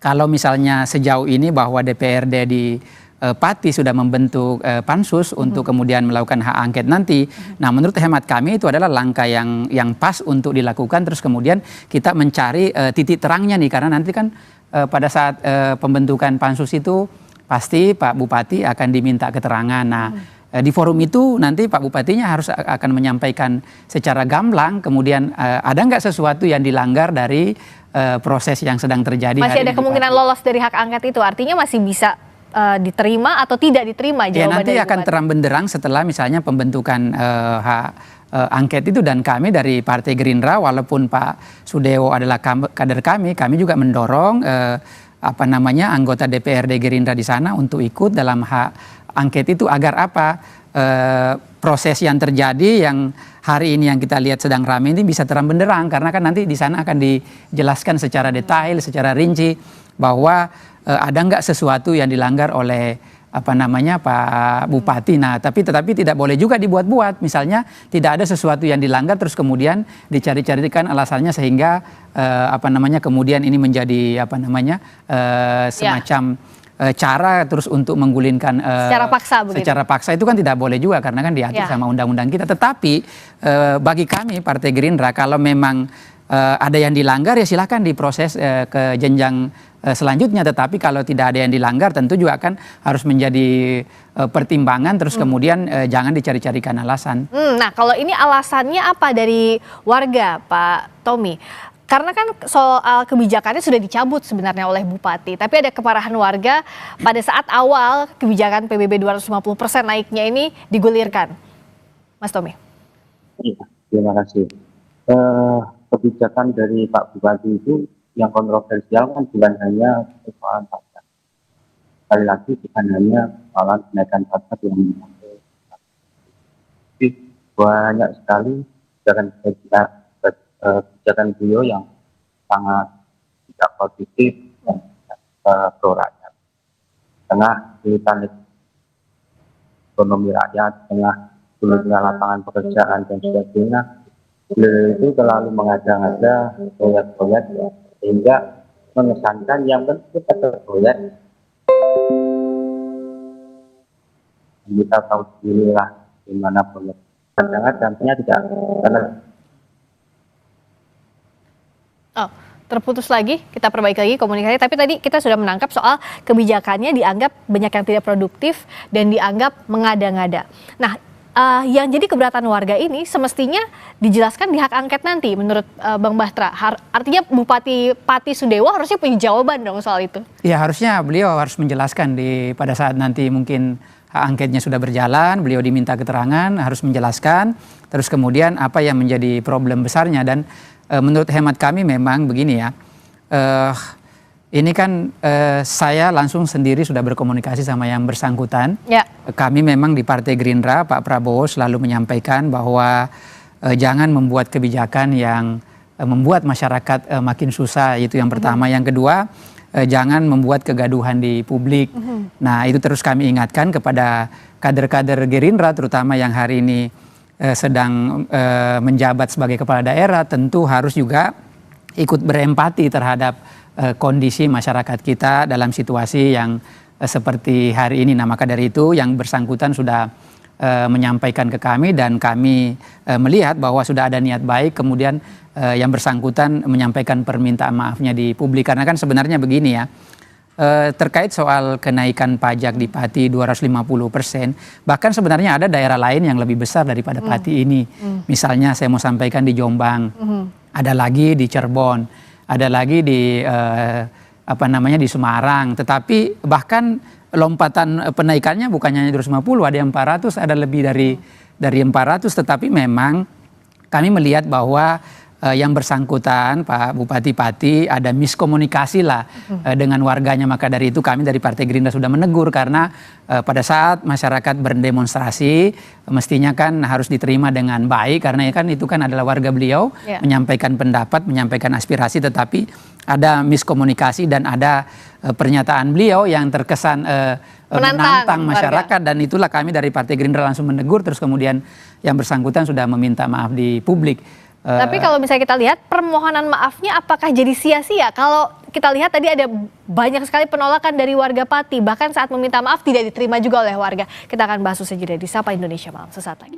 Speaker 16: Kalau misalnya sejauh ini bahwa DPRD di Pati sudah membentuk pansus untuk kemudian melakukan hak angket nanti. Nah menurut hemat kami itu adalah langkah yang pas untuk dilakukan. Terus kemudian kita mencari titik terangnya nih. Karena nanti kan pada saat pembentukan pansus itu pasti Pak Bupati akan diminta keterangan. Nah di forum itu nanti Pak Bupatinya akan menyampaikan secara gamblang. Kemudian ada nggak sesuatu yang dilanggar dari proses yang sedang terjadi.
Speaker 1: Masih ada kemungkinan lolos dari hak angket itu, artinya masih bisa diterima atau tidak diterima jawaban
Speaker 16: ya, nanti akan terang benderang setelah misalnya pembentukan hak angket itu. Dan kami dari Partai Gerindra, walaupun Pak Sudewo adalah kader kami juga mendorong anggota DPRD Gerindra di sana untuk ikut dalam hak angket itu agar proses yang terjadi yang hari ini yang kita lihat sedang ramai ini bisa terang benderang, karena kan nanti di sana akan dijelaskan secara detail, secara rinci bahwa ada nggak sesuatu yang dilanggar oleh Pak Bupati. Nah, tetapi tidak boleh juga dibuat-buat. Misalnya tidak ada sesuatu yang dilanggar terus kemudian dicari-carikan alasannya sehingga kemudian ini menjadi semacam cara terus untuk menggulingkan secara paksa itu kan tidak boleh juga, karena kan diatur sama undang-undang kita. Tetapi bagi kami Partai Gerindra, kalau memang ada yang dilanggar ya silahkan diproses ke jenjang selanjutnya. Tetapi kalau tidak ada yang dilanggar tentu juga akan harus menjadi pertimbangan. Terus kemudian jangan dicari-carikan alasan.
Speaker 1: Nah kalau ini alasannya apa dari warga Pak Tommy? Karena kan soal kebijakannya sudah dicabut sebenarnya oleh Bupati. Tapi ada keparahan warga pada saat awal kebijakan PBB 250% naiknya ini digulirkan. Mas Tommy.
Speaker 17: Iya, terima kasih. Kebijakan dari Pak Bupati itu yang kontroversial kan bukan hanya persoalan pajak. Sekali lagi bukan hanya persoalan kenaikan pajak yang tapi banyak sekali kebijakan beliau yang sangat tidak positif dan pro rakyat. Tengah kesulitan ekonomi rakyat, tengah sulitnya lapangan pekerjaan dan sebagainya, beliau itu selalu mengada-ngada proyek-proyek sehingga mengesankan yang penting pada proyek. Kita tahu sendiri lah gimana proyek. Kadang-kadang dampaknya tidak karena
Speaker 1: terputus lagi, kita perbaiki lagi komunikasi. Tapi tadi kita sudah menangkap soal kebijakannya dianggap banyak yang tidak produktif dan dianggap mengada-ngada. Nah, yang jadi keberatan warga ini semestinya dijelaskan di hak angket nanti menurut Bang Bahtra. Artinya Bupati Pati Sudewo harusnya punya jawaban dong soal itu. Ya harusnya beliau harus menjelaskan pada saat nanti mungkin hak angketnya sudah berjalan, beliau diminta keterangan, harus menjelaskan. Terus kemudian apa yang menjadi problem besarnya. Dan menurut hemat kami memang begini ya, ini kan saya langsung sendiri sudah berkomunikasi sama yang bersangkutan. Ya. Kami memang di Partai Gerindra, Pak Prabowo selalu menyampaikan bahwa jangan membuat kebijakan yang membuat masyarakat makin susah, itu yang pertama. Yang kedua, jangan membuat kegaduhan di publik. Nah itu terus kami ingatkan kepada kader-kader Gerindra, terutama yang hari ini sedang menjabat sebagai kepala daerah, tentu harus juga ikut berempati terhadap kondisi masyarakat kita dalam situasi yang seperti hari ini. Nah maka dari itu yang bersangkutan sudah menyampaikan ke kami dan kami melihat bahwa sudah ada niat baik, kemudian yang bersangkutan menyampaikan permintaan maafnya di publik. Karena kan sebenarnya begini ya, terkait soal kenaikan pajak di Pati 250%, bahkan sebenarnya ada daerah lain yang lebih besar daripada Pati ini. Misalnya saya mau sampaikan di Jombang, ada lagi di Cirebon.
Speaker 16: ada lagi di di Semarang. Tetapi bahkan lompatan penaikannya bukannya 250, ada yang 400, ada lebih dari 400. Tetapi memang kami melihat bahwa yang bersangkutan Pak Bupati Pati ada miskomunikasi lah dengan warganya. Maka dari itu kami dari Partai Gerindra sudah menegur, karena pada saat masyarakat berdemonstrasi mestinya kan harus diterima dengan baik, karena kan itu kan adalah warga beliau menyampaikan pendapat, menyampaikan aspirasi, tetapi ada miskomunikasi dan ada pernyataan beliau yang terkesan menantang masyarakat, dan itulah kami dari Partai Gerindra langsung menegur, terus kemudian yang bersangkutan sudah meminta maaf di publik.
Speaker 1: Tapi kalau misalnya kita lihat permohonan maafnya apakah jadi sia-sia? Kalau kita lihat tadi ada banyak sekali penolakan dari warga Pati, bahkan saat meminta maaf tidak diterima juga oleh warga. Kita akan bahas usai jeda di Sapa Indonesia Malam sesaat lagi.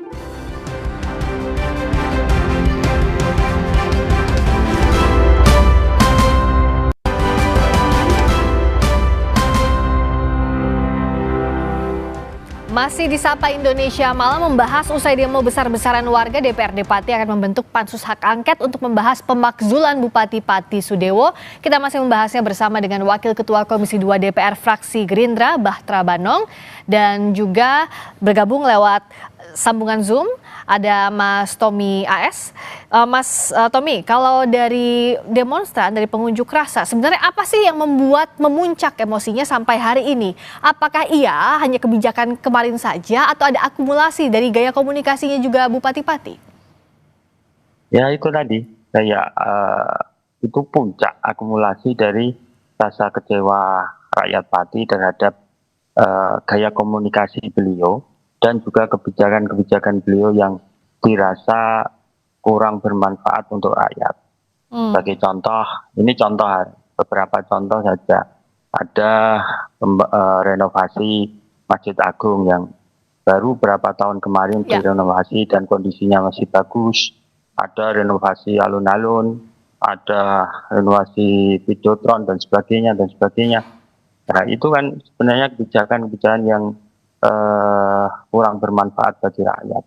Speaker 1: Masih di Sapa Indonesia Malam, membahas usai demo besar-besaran warga, DPRD Pati akan membentuk pansus hak angket untuk membahas pemakzulan Bupati Pati Sudewo. Kita masih membahasnya bersama dengan Wakil Ketua Komisi 2 DPR fraksi Gerindra, Bahtra Banong, dan juga bergabung lewat sambungan Zoom ada Mas Tommy AS. Mas Tommy, kalau dari demonstran, dari pengunjuk rasa, sebenarnya apa sih yang membuat memuncak emosinya sampai hari ini? Apakah ia hanya kebijakan kemarin saja atau ada akumulasi dari gaya komunikasinya juga Bupati Pati?
Speaker 17: Ya itu tadi, itu puncak akumulasi dari rasa kecewa rakyat Pati terhadap gaya komunikasi beliau, dan juga kebijakan-kebijakan beliau yang dirasa kurang bermanfaat untuk rakyat. Sebagai contoh, ini contoh beberapa contoh saja. Ada renovasi Masjid Agung yang baru berapa tahun kemarin direnovasi dan kondisinya masih bagus. Ada renovasi alun-alun, ada renovasi Videotron dan sebagainya dan sebagainya. Nah itu kan sebenarnya kebijakan-kebijakan yang kurang bermanfaat bagi rakyat.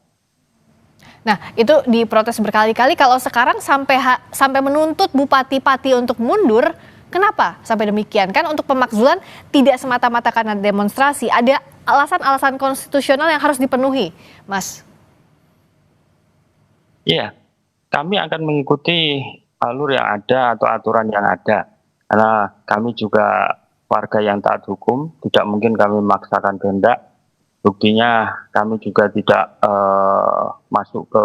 Speaker 1: Nah itu diprotes berkali-kali. Kalau sekarang sampai menuntut Bupati Pati untuk mundur, kenapa sampai demikian? Kan untuk pemakzulan tidak semata-mata karena demonstrasi, ada alasan-alasan konstitusional yang harus dipenuhi, Mas.
Speaker 17: Iya, kami akan mengikuti alur yang ada atau aturan yang ada. Karena kami juga warga yang taat hukum, tidak mungkin kami memaksakan kehendak. Buktinya kami juga tidak masuk ke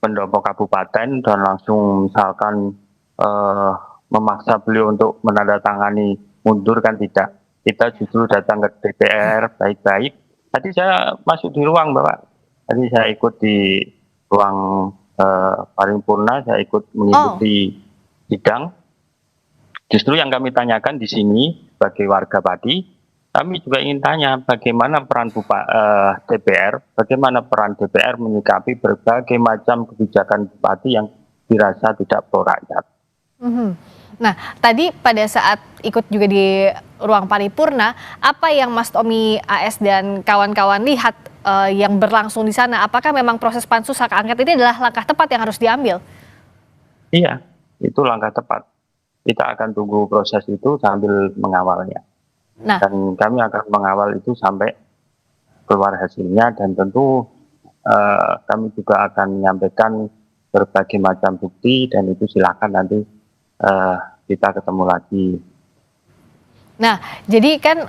Speaker 17: pendopo kabupaten dan langsung misalkan memaksa beliau untuk menandatangani mundur, kan tidak. Kita justru datang ke DPR baik-baik. Tadi saya masuk di ruang Bapak. Tadi saya ikut di ruang paripurna, saya ikut mengikuti sidang. Justru yang kami tanyakan di sini sebagai warga Pati, kami juga ingin tanya bagaimana peran DPR, bagaimana peran DPR menyikapi berbagai macam kebijakan Bupati yang dirasa tidak pro rakyat.
Speaker 1: Nah, tadi pada saat ikut juga di ruang paripurna, apa yang Mas Tommy AS dan kawan-kawan lihat yang berlangsung di sana? Apakah memang proses pansus hak angket ini adalah langkah tepat yang harus diambil?
Speaker 17: Iya, itu langkah tepat. Kita akan tunggu proses itu sambil mengawalnya. Nah, dan kami akan mengawal itu sampai keluar hasilnya, dan tentu kami juga akan menyampaikan berbagai macam bukti, dan itu silakan nanti kita ketemu lagi.
Speaker 1: Nah, jadi kan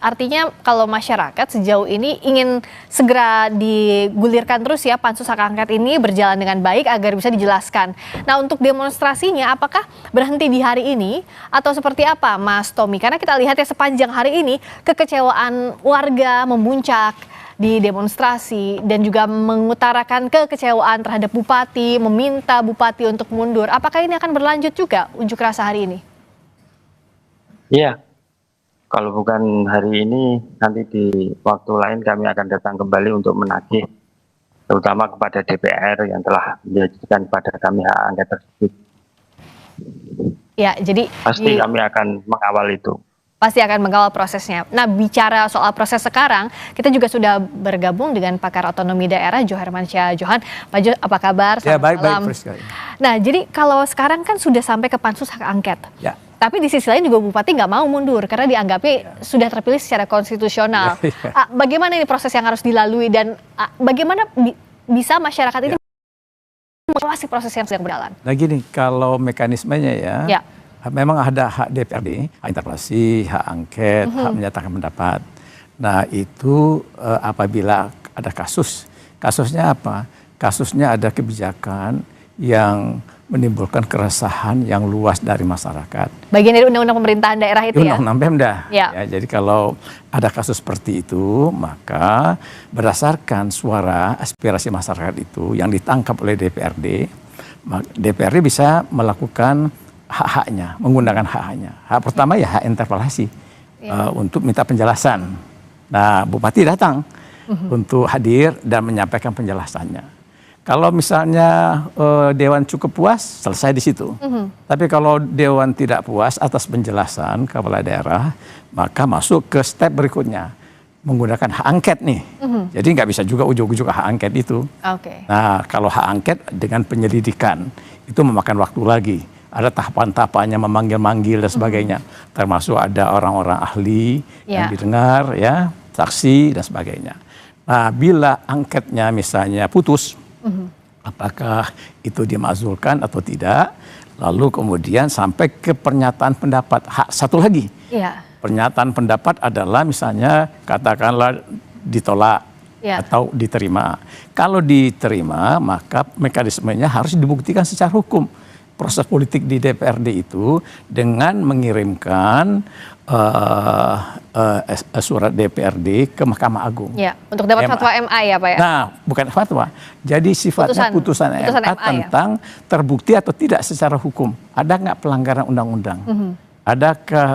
Speaker 1: artinya kalau masyarakat sejauh ini ingin segera digulirkan terus ya pansus hak angket ini berjalan dengan baik agar bisa dijelaskan. Nah, untuk demonstrasinya apakah berhenti di hari ini atau seperti apa Mas Tommy? Karena kita lihat ya sepanjang hari ini kekecewaan warga memuncak di demonstrasi dan juga mengutarakan kekecewaan terhadap Bupati, meminta Bupati untuk mundur. Apakah ini akan berlanjut juga unjuk rasa hari ini?
Speaker 17: Iya. Kalau bukan hari ini, nanti di waktu lain kami akan datang kembali untuk menagih, terutama kepada DPR yang telah menjanjikan kepada kami hak angket tersebut.
Speaker 1: Ya, jadi
Speaker 17: pasti kami akan mengawal itu.
Speaker 1: pasti akan mengawal prosesnya. Nah, bicara soal proses sekarang, kita juga sudah bergabung dengan pakar otonomi daerah Jo Hermansyah Johan. Pak Jo, apa kabar?
Speaker 18: Ya, baik,
Speaker 1: malam.
Speaker 18: baik.
Speaker 1: Nah, jadi kalau sekarang kan sudah sampai ke pansus hak angket.
Speaker 18: Ya.
Speaker 1: Tapi di sisi lain juga Bupati nggak mau mundur karena dianggapnya sudah terpilih secara konstitusional. Bagaimana ini proses yang harus dilalui dan bagaimana bisa masyarakat ini mengawasi proses yang sedang berjalan?
Speaker 18: Nah gini, kalau mekanismenya ya. Memang ada hak DPRD, hak interpelasi, hak angket, hak menyatakan pendapat. Nah itu apabila ada kasusnya apa? Kasusnya ada kebijakan yang menimbulkan keresahan yang luas dari masyarakat.
Speaker 1: Bagian dari undang-undang pemerintahan daerah itu ya?
Speaker 18: Undang-undang Pemda.
Speaker 1: Ya.
Speaker 18: Jadi kalau ada kasus seperti itu, maka berdasarkan suara aspirasi masyarakat itu yang ditangkap oleh DPRD bisa melakukan hak-haknya, menggunakan hak-haknya. Hak pertama ya hak interpelasi untuk minta penjelasan. Nah, Bupati datang untuk hadir dan menyampaikan penjelasannya. Kalau misalnya Dewan cukup puas, selesai di situ. Tapi kalau Dewan tidak puas atas penjelasan kepala daerah, maka masuk ke step berikutnya, menggunakan hak angket nih. Jadi nggak bisa juga ujuk-ujuk hak angket itu. Nah, kalau hak angket dengan penyelidikan itu memakan waktu lagi. Ada tahapan-tahapannya, memanggil-manggil dan sebagainya. Termasuk ada orang-orang ahli yang didengar, ya, saksi dan sebagainya. Nah, bila angketnya misalnya putus, apakah itu dimakzulkan atau tidak, lalu kemudian sampai ke pernyataan pendapat. Hak satu lagi, pernyataan pendapat adalah misalnya katakanlah ditolak atau diterima. Kalau diterima, maka mekanismenya harus dibuktikan secara hukum. Proses politik di DPRD itu dengan mengirimkan surat DPRD ke Mahkamah Agung.
Speaker 1: Ya, untuk dapat fatwa MA ya Pak ya?
Speaker 18: Nah, bukan fatwa. Jadi sifatnya putusan MA tentang terbukti atau tidak secara hukum. Ada nggak pelanggaran undang-undang? Adakah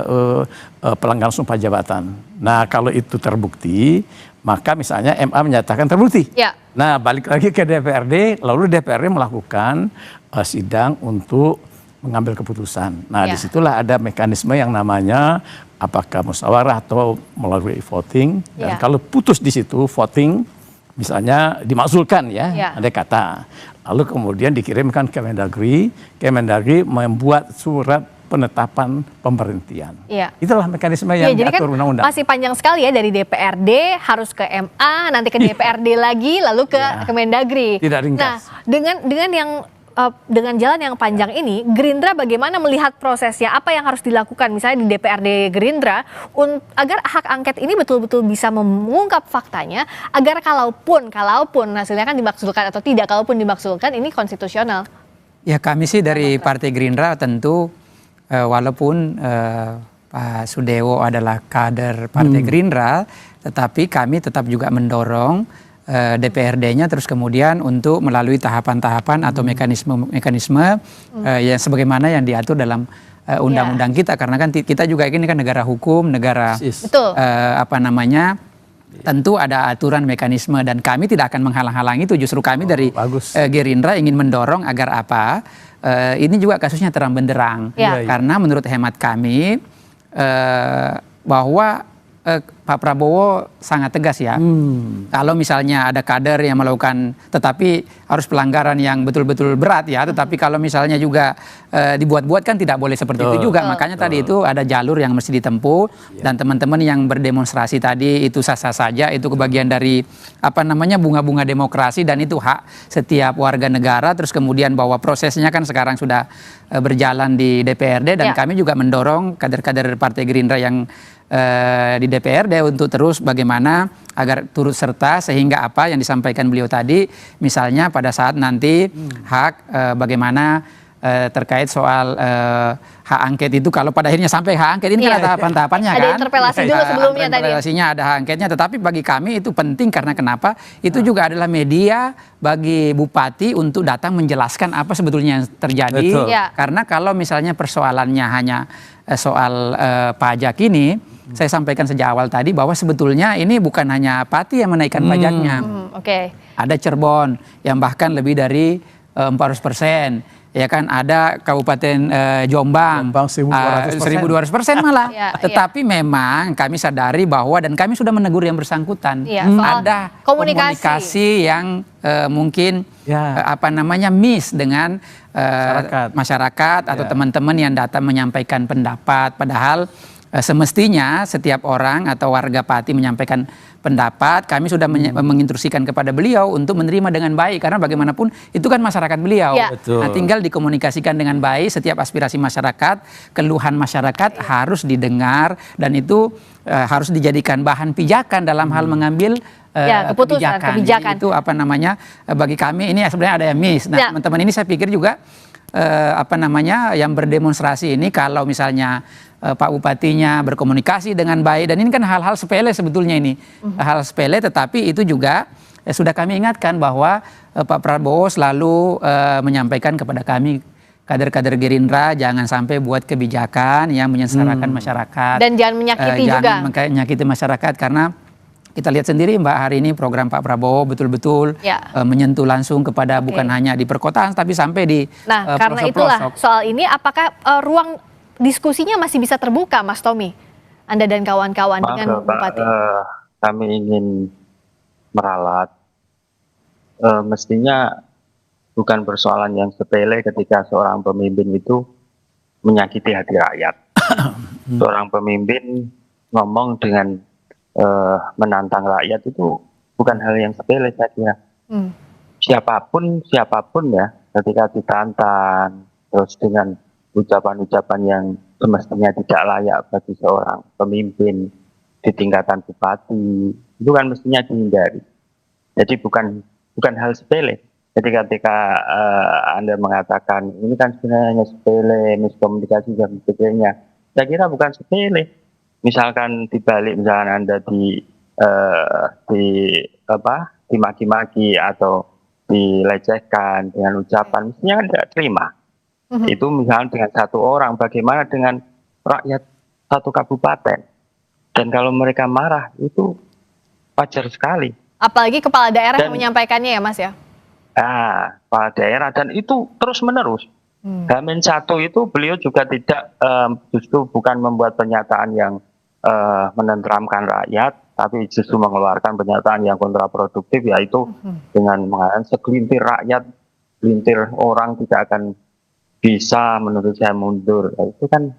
Speaker 18: pelanggaran sumpah jabatan? Nah, kalau itu terbukti, maka misalnya MA menyatakan terbukti. Nah, balik lagi ke DPRD, lalu DPRD melakukan sidang untuk mengambil keputusan. Nah, disitulah ada mekanisme yang namanya apakah musyawarah atau melalui voting. Dan kalau putus di situ voting, misalnya dimakzulkan ya, ada kata. Lalu kemudian dikirimkan ke Kemendagri, Kemendagri membuat surat penetapan pemberhentian. Itulah mekanisme yang diatur undang-undang.
Speaker 1: Masih panjang sekali ya dari DPRD harus ke MA, nanti ke DPRD lagi, lalu ke Kemendagri.
Speaker 18: Tidak ringkas.
Speaker 1: Nah, dengan jalan yang panjang ini, Gerindra bagaimana melihat prosesnya? Apa yang harus dilakukan misalnya di DPRD Gerindra agar hak angket ini betul-betul bisa mengungkap faktanya, agar kalaupun hasilnya kan dimakzulkan atau tidak, kalaupun dimakzulkan ini konstitusional.
Speaker 16: Ya, kami sih dari Partai Gerindra tentu walaupun Pak Sudewo adalah kader Partai Gerindra, tetapi kami tetap juga mendorong DPRD-nya terus kemudian untuk melalui tahapan-tahapan atau mekanisme yang sebagaimana yang diatur dalam undang-undang kita, karena kan kita juga ini kan negara hukum, negara tentu ada aturan mekanisme dan kami tidak akan menghalang-halangi itu. Justru kami dari Gerindra ingin mendorong agar ini juga kasusnya terang benderang, karena menurut hemat kami bahwa Pak Prabowo sangat tegas ya. Kalau misalnya ada kader yang melakukan, tetapi harus pelanggaran yang betul-betul berat ya. Tetapi kalau misalnya juga dibuat-buat kan tidak boleh seperti itu juga. Makanya tadi itu ada jalur yang mesti ditempuh. Dan teman-teman yang berdemonstrasi tadi itu sah-sah saja. Itu kebagian dari bunga-bunga demokrasi dan itu hak setiap warga negara. Terus kemudian bahwa prosesnya kan sekarang sudah berjalan di DPRD dan kami juga mendorong kader-kader Partai Gerindra yang di DPRD untuk terus bagaimana agar turut serta sehingga apa yang disampaikan beliau tadi, misalnya pada saat nanti hak bagaimana terkait soal hak angket itu, kalau pada akhirnya sampai hak angket ini kan ada tahapan-tahapannya kan.
Speaker 1: Ada interpelasi dulu sebelumnya tadi.
Speaker 16: Interpelasinya ada hak angketnya, tetapi bagi kami itu penting karena kenapa? Itu juga adalah media bagi bupati untuk datang menjelaskan apa sebetulnya yang terjadi. Karena kalau misalnya persoalannya hanya soal pajak ini, saya sampaikan sejak awal tadi bahwa sebetulnya ini bukan hanya Pati yang menaikkan pajaknya. Ada Cirebon yang bahkan lebih dari 400%. ya kan ada Kabupaten Jombang 1.200% malah. Tetapi memang kami sadari bahwa dan kami sudah menegur yang bersangkutan. Ada komunikasi yang mungkin miss dengan masyarakat atau teman-teman yang datang menyampaikan pendapat, padahal semestinya setiap orang atau warga Pati menyampaikan pendapat, kami sudah menginstruksikan kepada beliau untuk menerima dengan baik, karena bagaimanapun itu kan masyarakat beliau. Nah, tinggal dikomunikasikan dengan baik, setiap aspirasi masyarakat, keluhan masyarakat harus didengar, dan itu harus dijadikan bahan pijakan dalam hal mengambil kebijakan. Itu bagi kami ini sebenarnya ada yang miss. Nah, teman-teman ini saya pikir juga yang berdemonstrasi ini, kalau misalnya Pak Bupatinya berkomunikasi dengan baik, dan ini kan hal-hal sepele sebetulnya ini, hal sepele, tetapi itu juga sudah kami ingatkan bahwa Pak Prabowo selalu menyampaikan kepada kami kader-kader Gerindra jangan sampai buat kebijakan yang menyengsarakan masyarakat
Speaker 1: dan jangan menyakiti
Speaker 16: jangan menyakiti masyarakat, karena kita lihat sendiri Mbak, hari ini program Pak Prabowo betul-betul menyentuh langsung kepada bukan hanya di perkotaan tapi sampai di
Speaker 1: karena itulah soal ini apakah ruang diskusinya masih bisa terbuka, Mas Tommy, Anda dan kawan-kawan dengan Bupati?
Speaker 17: Kami ingin meralat, mestinya bukan persoalan yang sepele ketika seorang pemimpin itu menyakiti hati rakyat. Seorang pemimpin ngomong dengan menantang rakyat itu bukan hal yang sepele, saya kira. Siapapun ya, ketika ditantang terus dengan ucapan-ucapan yang semestinya tidak layak bagi seorang pemimpin di tingkatan bupati, itu kan mestinya dihindari. Jadi bukan hal sepele. Jadi ketika Anda mengatakan ini kan sebenarnya hanya sepele, miskomunikasi dan sebagainya, saya kira bukan sepele. Misalkan dibalik, misalkan Anda dimaki-maki atau dilecehkan dengan ucapan, mestinya kan tidak terima. Itu misalnya dengan satu orang, bagaimana dengan rakyat satu kabupaten? Dan kalau mereka marah, itu wajar sekali.
Speaker 1: Apalagi kepala daerah yang menyampaikannya ya, Mas ya?
Speaker 17: Kepala daerah, dan itu terus menerus. H-1 itu beliau juga tidak, justru bukan membuat pernyataan yang menenteramkan rakyat, tapi justru mengeluarkan pernyataan yang kontraproduktif, yaitu dengan mengatakan segelintir rakyat, segelintir orang tidak akan bisa menurut saya mundur. Itu kan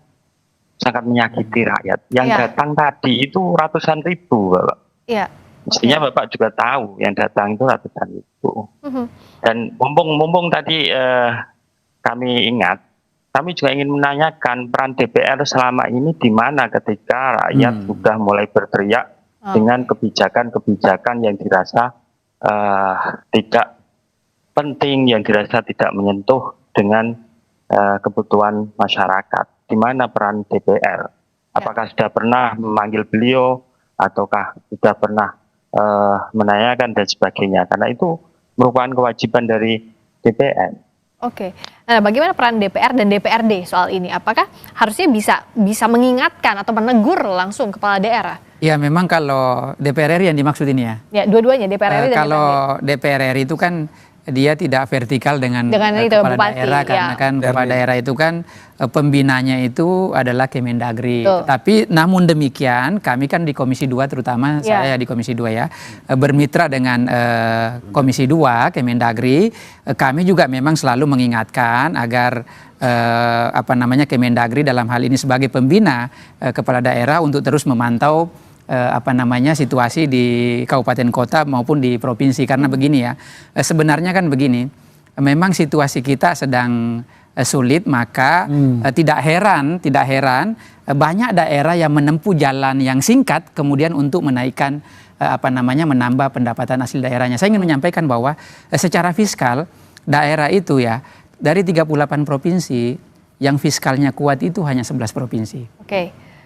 Speaker 17: sangat menyakiti rakyat. Yang datang tadi itu ratusan ribu, Bapak. Mestinya Bapak juga tahu yang datang itu ratusan ribu. Dan mumpung tadi kami ingat, kami juga ingin menanyakan peran DPR selama ini di mana ketika rakyat sudah mulai berteriak dengan kebijakan-kebijakan yang dirasa tidak penting, yang dirasa tidak menyentuh dengan kebutuhan masyarakat. Di mana peran DPR? Apakah sudah pernah memanggil beliau, ataukah sudah pernah menanyakan dan sebagainya? Karena itu merupakan kewajiban dari DPR.
Speaker 1: Oke. Nah, bagaimana peran DPR dan DPRD soal ini? Apakah harusnya bisa mengingatkan atau menegur langsung kepala daerah?
Speaker 16: Ya, memang kalau DPR RI yang dimaksud ini ya.
Speaker 1: Ya, dua-duanya DPR RI dan
Speaker 16: kalau DPR RI itu kan dia tidak vertikal dengan kepala
Speaker 1: Bupati,
Speaker 16: daerah, karena kan kepala daerah itu kan pembinanya itu adalah Kemendagri. Tapi namun demikian kami kan di Komisi 2, terutama saya di Komisi 2 ya, bermitra dengan Komisi 2 Kemendagri. Kami juga memang selalu mengingatkan agar Kemendagri dalam hal ini sebagai pembina kepala daerah untuk terus memantau situasi di kabupaten kota maupun di provinsi, karena begini ya, sebenarnya kan begini, memang situasi kita sedang sulit, maka tidak heran banyak daerah yang menempuh jalan yang singkat kemudian untuk menaikkan menambah pendapatan hasil daerahnya. Saya ingin menyampaikan bahwa secara fiskal daerah itu ya, dari 38 provinsi yang fiskalnya kuat itu hanya 11 provinsi.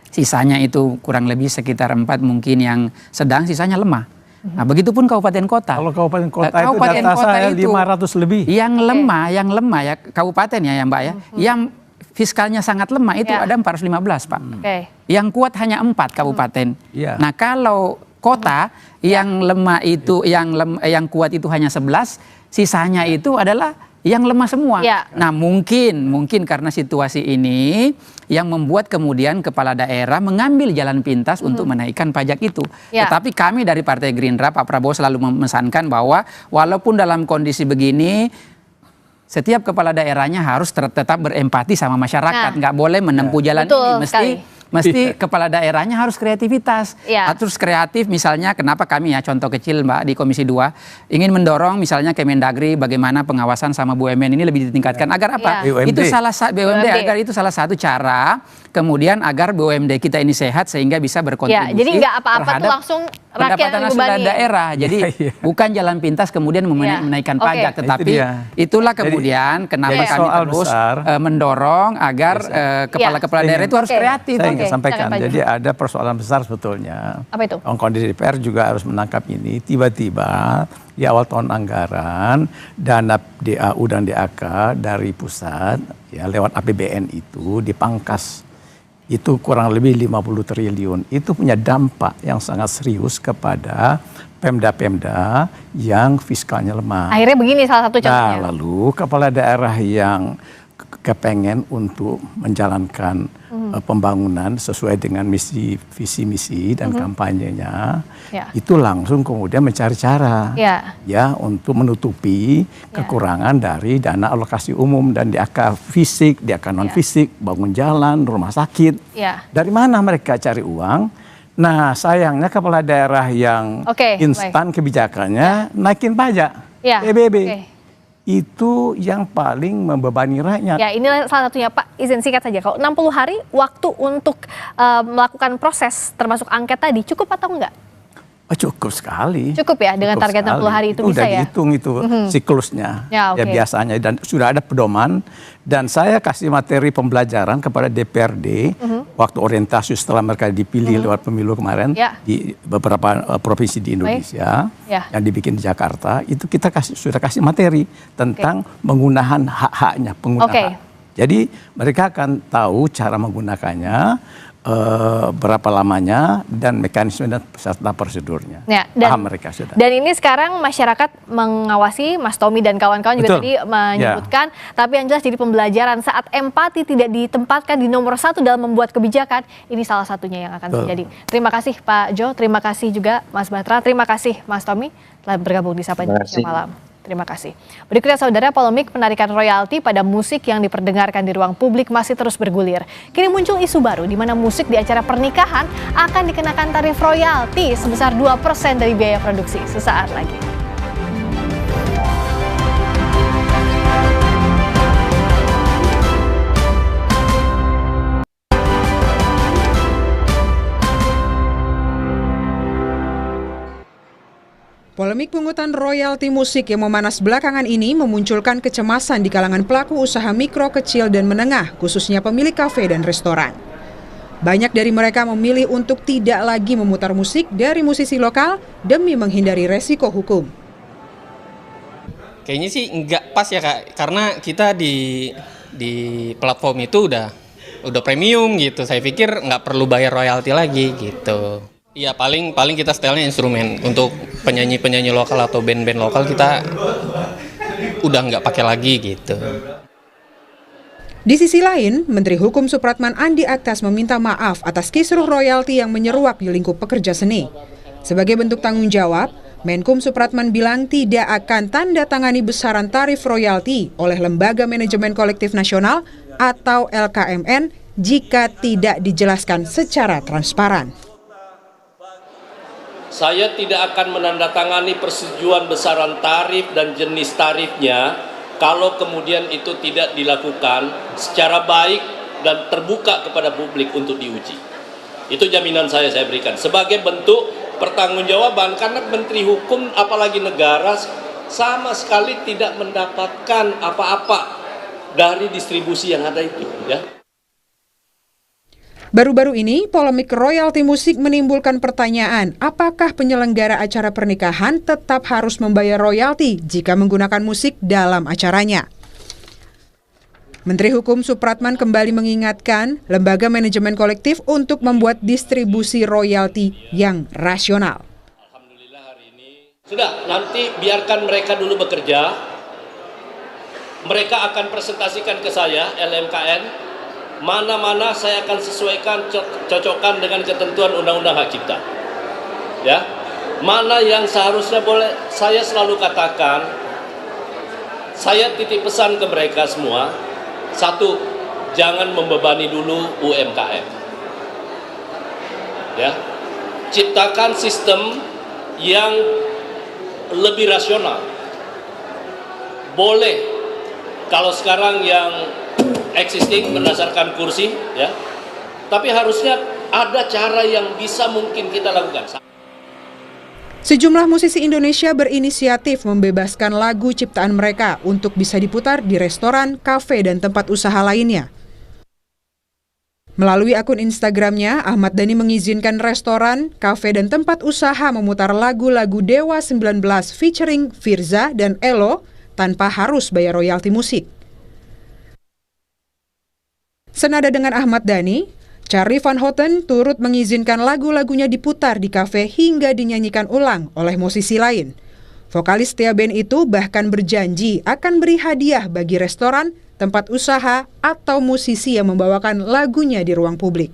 Speaker 16: Sisanya itu kurang lebih sekitar 4 mungkin yang sedang, sisanya lemah. Nah, begitupun kabupaten kota.
Speaker 18: Kalau kabupaten kota itu data saya 500 lebih.
Speaker 16: Yang lemah ya kabupaten ya Mbak ya. Yang fiskalnya sangat lemah itu ada 415, Pak. Yang kuat hanya 4 kabupaten. Nah, kalau kota yang lemah itu yang kuat itu hanya 11, sisanya itu adalah yang lemah semua.
Speaker 1: Ya.
Speaker 16: Nah mungkin karena situasi ini yang membuat kemudian kepala daerah mengambil jalan pintas untuk menaikkan pajak itu.
Speaker 1: Ya.
Speaker 16: Tetapi kami dari Partai Gerindra, Pak Prabowo selalu memesankan bahwa walaupun dalam kondisi begini, setiap kepala daerahnya harus tetap berempati sama masyarakat, nggak boleh menempuh jalan ini. Mesti kepala daerahnya harus kreativitas, terus kreatif. Misalnya kenapa kami ya, contoh kecil Mbak, di Komisi 2 ingin mendorong misalnya Kemendagri bagaimana pengawasan sama BUMN ini lebih ditingkatkan agar apa? Itu salah satu BUMD agar itu salah satu cara kemudian agar BUMD kita ini sehat sehingga bisa berkontribusi.
Speaker 1: Jadi nggak apa-apa tuh langsung rakyat yang dibebani.
Speaker 16: Daerah. Jadi bukan jalan pintas kemudian menaikkan pajak, tetapi itulah kemudian kenapa kami terus mendorong agar kepala-kepala daerah itu harus kreatif.
Speaker 18: Saya sampaikan, jadi ada persoalan besar sebetulnya.
Speaker 1: Apa itu?
Speaker 18: Kondisi DPR juga harus menangkap ini. Tiba-tiba di awal tahun anggaran dana DAU dan DAK dari pusat ya lewat APBN itu dipangkas. Itu kurang lebih 50 triliun. Itu punya dampak yang sangat serius kepada pemda-pemda yang fiskalnya lemah.
Speaker 1: Akhirnya begini salah satu contohnya.
Speaker 18: Nah, lalu kepala daerah yang kepengen untuk menjalankan pembangunan sesuai dengan visi misi dan kampanyenya, itu langsung kemudian mencari cara ya untuk menutupi kekurangan dari dana alokasi umum dan DAK fisik, DAK non fisik, bangun jalan, rumah sakit. Dari mana mereka cari uang? Nah, sayangnya kepala daerah yang instan kebijakannya naikin pajak, PBB. Itu yang paling membebani rakyat.
Speaker 1: Ya, ini salah satunya Pak, izin singkat saja. Kalau 60 hari waktu untuk melakukan proses termasuk angket tadi cukup atau enggak?
Speaker 18: Cukup sekali.
Speaker 1: Cukup ya dengan target 60 hari itu bisa ya?
Speaker 18: Udah dihitung itu siklusnya ya biasanya dan sudah ada pedoman dan saya kasih materi pembelajaran kepada DPRD waktu orientasi setelah mereka dipilih lewat pemilu kemarin di beberapa provinsi di Indonesia yang dibikin di Jakarta itu kita sudah kasih materi tentang penggunaan hak-haknya pengguna hak. Jadi mereka akan tahu cara menggunakannya, berapa lamanya dan mekanisme dan serta prosedurnya. Paham mereka sudah.
Speaker 1: Dan ini sekarang masyarakat mengawasi, Mas Tommy dan kawan-kawan juga tadi menyebutkan, tapi yang jelas jadi pembelajaran saat empati tidak ditempatkan di nomor 1 dalam membuat kebijakan, ini salah satunya yang akan terjadi. Terima kasih Pak Jo, terima kasih juga Mas Batra, terima kasih Mas Tommy telah bergabung di Sapa Indonesia Malam. Terima kasih. Berikutnya saudara, polemik penarikan royalti pada musik yang diperdengarkan di ruang publik masih terus bergulir. Kini muncul isu baru di mana musik di acara pernikahan akan dikenakan tarif royalti sebesar 2% dari biaya produksi. Sesaat lagi.
Speaker 19: Polemik pungutan royalti musik yang memanas belakangan ini memunculkan kecemasan di kalangan pelaku usaha mikro, kecil, dan menengah, khususnya pemilik kafe dan restoran. Banyak dari mereka memilih untuk tidak lagi memutar musik dari musisi lokal demi menghindari resiko hukum.
Speaker 20: Kayaknya sih nggak pas ya Kak, karena kita di platform itu udah premium gitu. Saya pikir nggak perlu bayar royalti lagi gitu. Iya, paling kita setelnya instrumen. Untuk penyanyi lokal atau band-band lokal kita udah nggak pakai lagi gitu.
Speaker 19: Di sisi lain, Menteri Hukum Supratman Andi Aktas meminta maaf atas kisruh royalti yang menyeruak di lingkup pekerja seni. Sebagai bentuk tanggung jawab, Menkum Supratman bilang tidak akan tanda tangani besaran tarif royalti oleh Lembaga Manajemen Kolektif Nasional atau LKMN jika tidak dijelaskan secara transparan.
Speaker 21: Saya tidak akan menandatangani persetujuan besaran tarif dan jenis tarifnya kalau kemudian itu tidak dilakukan secara baik dan terbuka kepada publik untuk diuji. Itu jaminan saya berikan sebagai bentuk pertanggungjawaban karena Menteri Hukum apalagi negara sama sekali tidak mendapatkan apa-apa dari distribusi yang ada itu ya.
Speaker 19: Baru-baru ini, polemik royalti musik menimbulkan pertanyaan, apakah penyelenggara acara pernikahan tetap harus membayar royalti jika menggunakan musik dalam acaranya? Menteri Hukum Supratman kembali mengingatkan Lembaga Manajemen Kolektif untuk membuat distribusi royalti yang rasional.
Speaker 21: Sudah, nanti biarkan mereka dulu bekerja. Mereka akan presentasikan ke saya, LMKN, mana-mana saya akan sesuaikan, cocokkan dengan ketentuan Undang-Undang Hak Cipta. Ya, mana yang seharusnya boleh, saya selalu katakan, saya titip pesan ke mereka semua, satu, jangan membebani dulu UMKM. Ya, ciptakan sistem yang lebih rasional. Boleh kalau sekarang yang existing berdasarkan kursi, ya, tapi harusnya ada cara yang bisa mungkin kita lakukan.
Speaker 19: Sejumlah musisi Indonesia berinisiatif membebaskan lagu ciptaan mereka untuk bisa diputar di restoran, kafe, dan tempat usaha lainnya. Melalui akun Instagramnya, Ahmad Dhani mengizinkan restoran, kafe, dan tempat usaha memutar lagu-lagu Dewa 19 featuring Firza dan Elo tanpa harus bayar royalti musik. Senada dengan Ahmad Dhani, Charly Van Houten turut mengizinkan lagu-lagunya diputar di kafe hingga dinyanyikan ulang oleh musisi lain. Vokalis setia band itu bahkan berjanji akan beri hadiah bagi restoran, tempat usaha, atau musisi yang membawakan lagunya di ruang publik.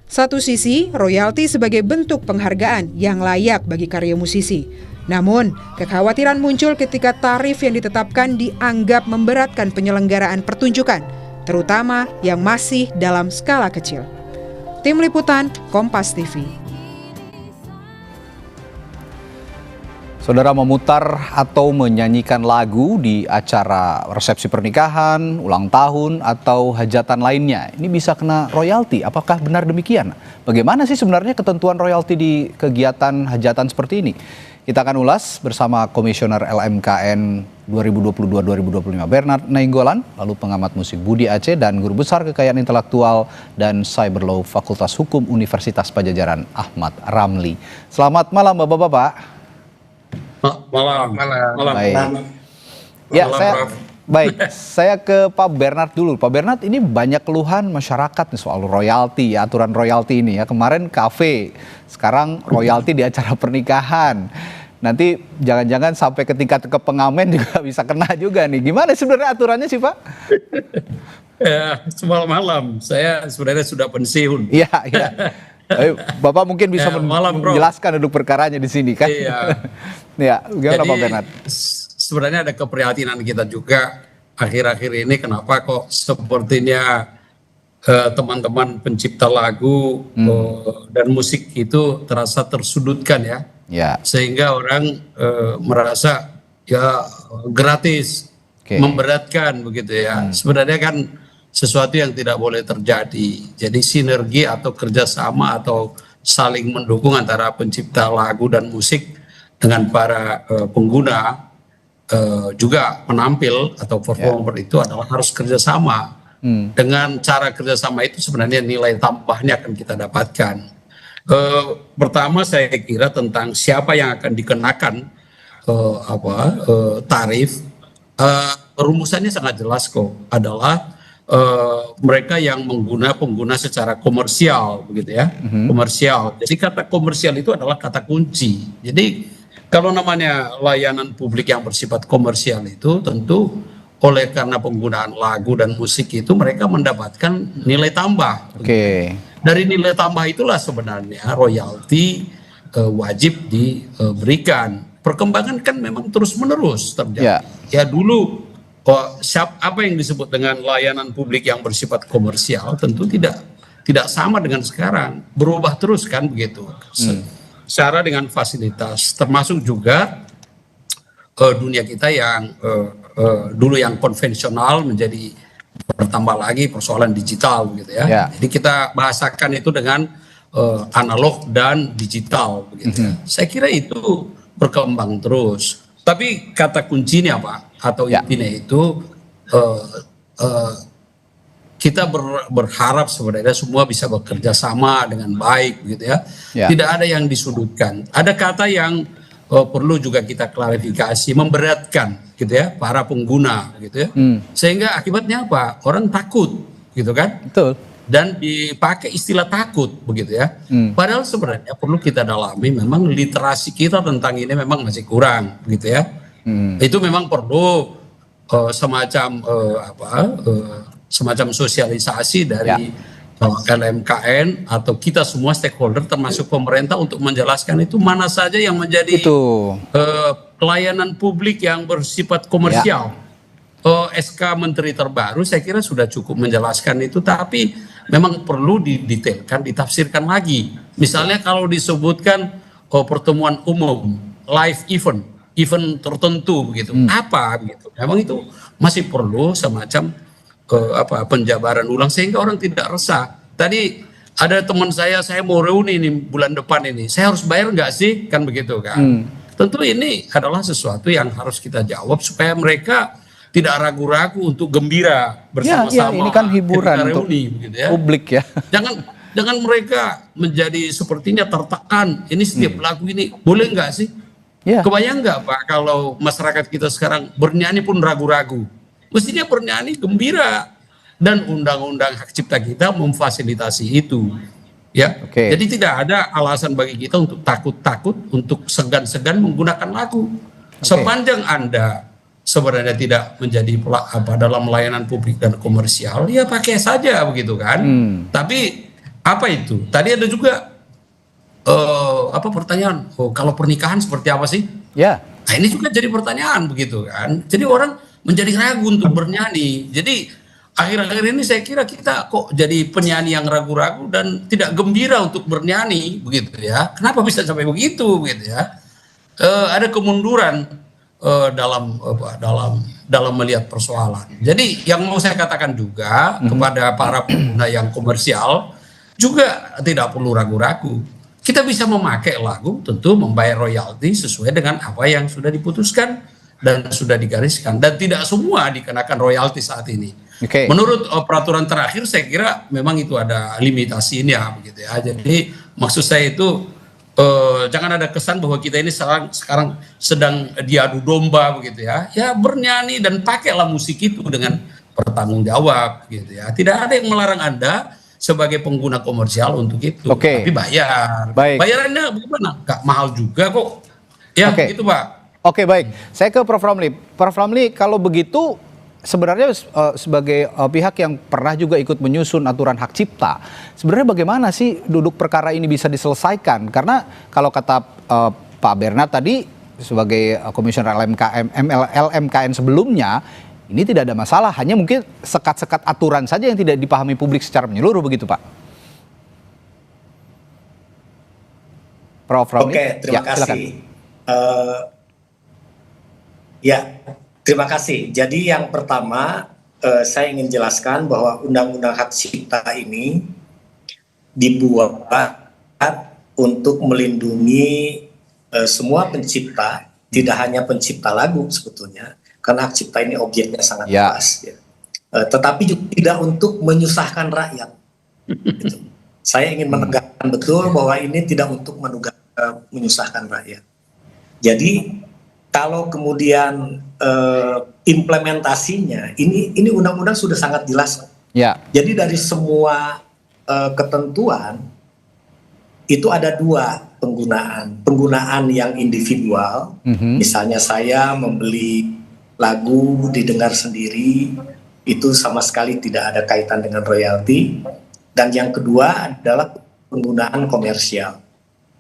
Speaker 19: Satu sisi, royalti sebagai bentuk penghargaan yang layak bagi karya musisi. Namun, kekhawatiran muncul ketika tarif yang ditetapkan dianggap memberatkan penyelenggaraan pertunjukan, terutama yang masih dalam skala kecil. Tim Liputan, Kompas TV.
Speaker 2: Saudara, memutar atau menyanyikan lagu di acara resepsi pernikahan, ulang tahun, atau hajatan lainnya, ini bisa kena royalti. Apakah benar demikian? Bagaimana sih sebenarnya ketentuan royalti di kegiatan hajatan seperti ini? Kita akan ulas bersama Komisioner LMKN 2022-2025 Bernard Nainggolan, lalu pengamat musik Budi Aceh, dan Guru Besar Kekayaan Intelektual dan Cyber Law Fakultas Hukum Universitas Padjadjaran Ahmad Ramli. Selamat malam Bapak-Bapak.
Speaker 5: Malam.
Speaker 2: Baik. Ya, saya ke Pak Bernard dulu. Pak Bernard, ini banyak keluhan masyarakat nih soal royalti, ya, aturan royalti ini ya. Kemarin kafe, sekarang royalti di acara pernikahan. Nanti jangan-jangan sampai ke tingkat ke pengamen juga bisa kena juga nih. Gimana sebenarnya aturannya sih, Pak?
Speaker 5: Ya, semalam malam saya sebenarnya sudah pensiun.
Speaker 2: Iya, iya. Bapak mungkin bisa menjelaskan duduk perkaranya di sini kan?
Speaker 5: Iya.
Speaker 2: Ya, gimana
Speaker 5: Jadi,
Speaker 2: Pak Bernard?
Speaker 5: Sebenarnya ada keprihatinan kita juga akhir-akhir ini kenapa kok sepertinya teman-teman pencipta lagu dan musik itu terasa tersudutkan ya. Sehingga orang merasa ya gratis, memberatkan begitu ya. Sebenarnya kan sesuatu yang tidak boleh terjadi. Jadi sinergi atau kerjasama atau saling mendukung antara pencipta lagu dan musik dengan para pengguna juga penampil atau performer itu adalah harus kerjasama. Dengan cara kerjasama itu sebenarnya nilai tambahnya akan kita dapatkan. Pertama saya kira tentang siapa yang akan dikenakan tarif. Rumusannya sangat jelas kok, adalah mereka yang pengguna secara komersial begitu ya, komersial. Jadi kata komersial itu adalah kata kunci. Jadi kalau namanya layanan publik yang bersifat komersial itu tentu karena penggunaan lagu dan musik itu mereka mendapatkan nilai tambah. Dari nilai tambah itulah sebenarnya royalti wajib diberikan. Perkembangan kan memang terus menerus terjadi. Ya dulu apa yang disebut dengan layanan publik yang bersifat komersial tentu tidak sama dengan sekarang, berubah terus kan begitu. Secara dengan fasilitas, termasuk juga dunia kita yang dulu yang konvensional menjadi bertambah lagi persoalan digital gitu ya. Jadi kita bahasakan itu dengan analog dan digital begitu. Saya kira itu berkembang terus. Tapi kata kuncinya apa? Atau intinya itu kita berharap sebenarnya semua bisa bekerja sama dengan baik gitu ya. Tidak ada yang disudutkan. Ada kata yang perlu juga kita klarifikasi, memberatkan gitu ya para pengguna gitu ya. Sehingga akibatnya apa? Orang takut gitu kan? dan dipakai istilah takut begitu ya. Padahal sebenarnya perlu kita dalami, memang literasi kita tentang ini memang masih kurang begitu ya. Itu memang perlu semacam semacam sosialisasi dari LMKN atau kita semua stakeholder termasuk pemerintah untuk menjelaskan itu mana saja yang menjadi pelayanan publik yang bersifat komersial. SK Menteri terbaru saya kira sudah cukup menjelaskan itu, tapi memang perlu didetailkan, ditafsirkan lagi. Misalnya kalau disebutkan pertemuan umum, live event tertentu begitu, apa gitu. Memang itu masih perlu semacam penjabaran ulang sehingga orang tidak resah. Tadi ada teman saya mau reuni ini bulan depan ini, saya harus bayar nggak sih, kan begitu kan. Tentu ini adalah sesuatu yang harus kita jawab supaya mereka tidak ragu-ragu untuk gembira bersama-sama.
Speaker 2: Ini kan hiburan untuk
Speaker 5: reuni, begitu ya.
Speaker 2: Publik ya.
Speaker 5: Jangan mereka menjadi sepertinya tertekan. Ini setiap lagu ini boleh nggak sih? Kebayang nggak Pak kalau masyarakat kita sekarang bernyanyi pun ragu-ragu? Mestinya bernyanyi gembira, dan undang-undang hak cipta kita memfasilitasi itu. Ya, jadi tidak ada alasan bagi kita untuk takut-takut, untuk segan-segan menggunakan lagu. Sepanjang Anda sebenarnya tidak menjadi dalam layanan publik dan komersial, ya pakai saja begitu kan. Tapi apa itu? Tadi ada juga pertanyaan, kalau pernikahan seperti apa sih? Nah ini juga jadi pertanyaan begitu kan. Jadi orang menjadi ragu untuk bernyanyi. Jadi akhir-akhir ini saya kira kita kok jadi penyanyi yang ragu-ragu dan tidak gembira untuk bernyanyi begitu ya. Kenapa bisa sampai begitu gitu ya? Ada kemunduran dalam melihat persoalan. Jadi yang mau saya katakan juga kepada para pengguna yang komersial juga tidak perlu ragu-ragu. Kita bisa memakai lagu, tentu membayar royalti sesuai dengan apa yang sudah diputuskan dan sudah digariskan, dan tidak semua dikenakan royalti saat ini. Menurut peraturan terakhir saya kira memang itu ada limitasinya begitu ya. Jadi maksud saya itu jangan ada kesan bahwa kita ini sekarang sedang diadu domba begitu ya. Ya bernyanyi dan pakailah musik itu dengan bertanggung jawab gitu ya. Tidak ada yang melarang Anda sebagai pengguna komersial untuk itu. Tapi bayar. Bayarannya bagaimana? Gak mahal juga kok. Ya gitu Pak.
Speaker 2: Oke, baik. Saya ke Prof. Ramli. Prof. Ramli, kalau begitu sebenarnya sebagai pihak yang pernah juga ikut menyusun aturan hak cipta, sebenarnya bagaimana sih duduk perkara ini bisa diselesaikan? Karena kalau kata Pak Bernard tadi sebagai komisioner LMKN sebelumnya, ini tidak ada masalah, hanya mungkin sekat-sekat aturan saja yang tidak dipahami publik secara menyeluruh begitu Pak. Prof. Ramli.
Speaker 7: Oke, terima kasih. Terima kasih. Jadi yang pertama saya ingin jelaskan bahwa Undang-Undang Hak Cipta ini dibuat untuk melindungi semua pencipta, tidak hanya pencipta lagu sebetulnya, karena hak cipta ini objeknya sangat luas. Tetapi juga tidak untuk menyusahkan rakyat. Gitu. Saya ingin menegaskan betul bahwa ini tidak untuk menyusahkan rakyat. Jadi kalau kemudian implementasinya, ini undang-undang sudah sangat jelas. Jadi dari semua ketentuan itu ada dua penggunaan yang individual. Misalnya saya membeli lagu didengar sendiri, itu sama sekali tidak ada kaitan dengan royalti. Dan yang kedua adalah penggunaan komersial.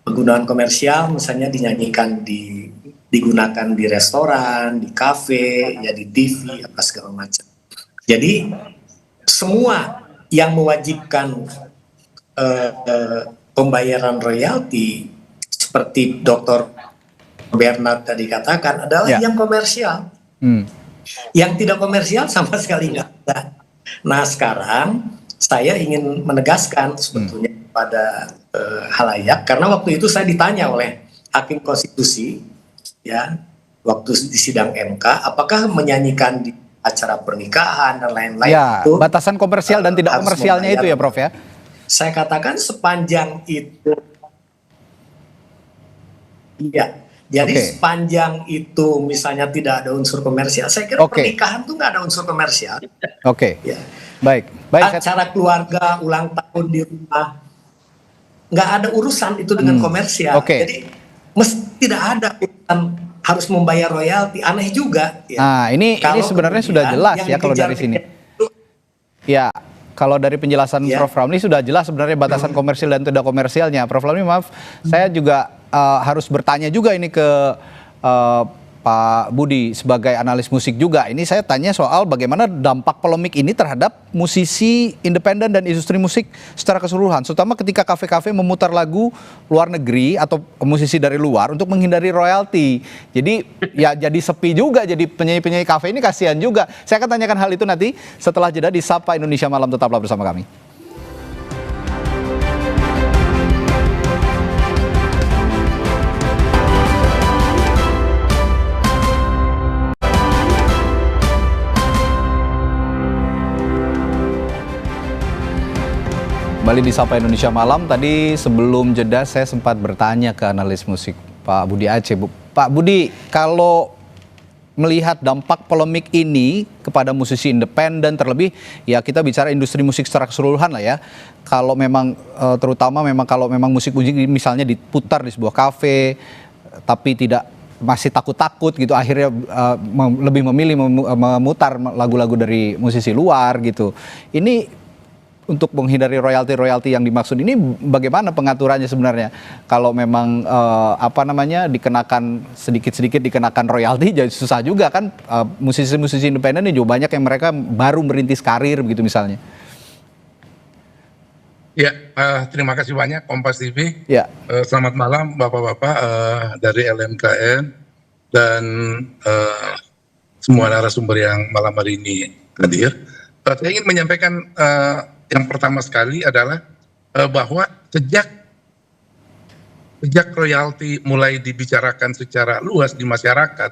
Speaker 7: Penggunaan komersial misalnya dinyanyikan digunakan di restoran, di kafe, ya di TV, apa segala macam. Jadi semua yang mewajibkan pembayaran royalti seperti Dr. Bernard tadi katakan adalah yang komersial. Yang tidak komersial sama sekali nggak ada. Nah sekarang saya ingin menegaskan sebetulnya pada halayak, karena waktu itu saya ditanya oleh Hakim Konstitusi, ya, waktu di sidang MK, apakah menyanyikan di acara pernikahan dan lain-lain itu
Speaker 2: batasan komersial dan tidak komersialnya itu ya Prof ya?
Speaker 7: Saya katakan sepanjang itu, iya. Jadi sepanjang itu misalnya tidak ada unsur komersial, saya kira pernikahan tuh nggak ada unsur komersial. Ya.
Speaker 2: Baik.
Speaker 7: Acara keluarga, ulang tahun di rumah, nggak ada urusan itu dengan komersial. Jadi tidak ada urusan harus membayar royalti, aneh juga. Ya.
Speaker 2: Nah, ini sebenarnya sudah jelas ya kalau dari sini. Ya, kalau dari penjelasan Prof. Ramli sudah jelas sebenarnya batasan komersil dan tidak komersialnya. Prof. Ramli, maaf, saya juga harus bertanya juga ini ke Pak Budi sebagai analis musik juga. Ini saya tanya soal bagaimana dampak polemik ini terhadap musisi independen dan industri musik secara keseluruhan. Terutama ketika kafe-kafe memutar lagu luar negeri atau musisi dari luar untuk menghindari royalti. Jadi ya jadi sepi juga, jadi penyanyi-penyanyi kafe ini kasihan juga. Saya akan tanyakan hal itu nanti setelah jeda di Sapa Indonesia Malam. Tetaplah bersama kami. Kembali di Sapa Indonesia Malam, tadi sebelum jeda saya sempat bertanya ke analis musik Pak Budi Aceh. Pak Budi, kalau melihat dampak polemik ini kepada musisi independen, terlebih ya kita bicara industri musik secara keseluruhan lah ya. Kalau memang terutama kalau memang musik misalnya diputar di sebuah kafe, tapi masih takut-takut gitu, akhirnya lebih memilih memutar lagu-lagu dari musisi luar gitu. Ini untuk menghindari royalti yang dimaksud ini bagaimana pengaturannya sebenarnya? Kalau memang dikenakan sedikit-sedikit dikenakan royalti, jadi susah juga kan musisi-musisi independen ini juga banyak yang mereka baru merintis karir begitu misalnya.
Speaker 6: Ya, terima kasih banyak Kompas TV.
Speaker 2: Ya.
Speaker 6: Selamat malam Bapak-bapak dari LMKN dan semua narasumber yang malam hari ini hadir. Saya ingin menyampaikan yang pertama sekali adalah bahwa sejak royalti mulai dibicarakan secara luas di masyarakat,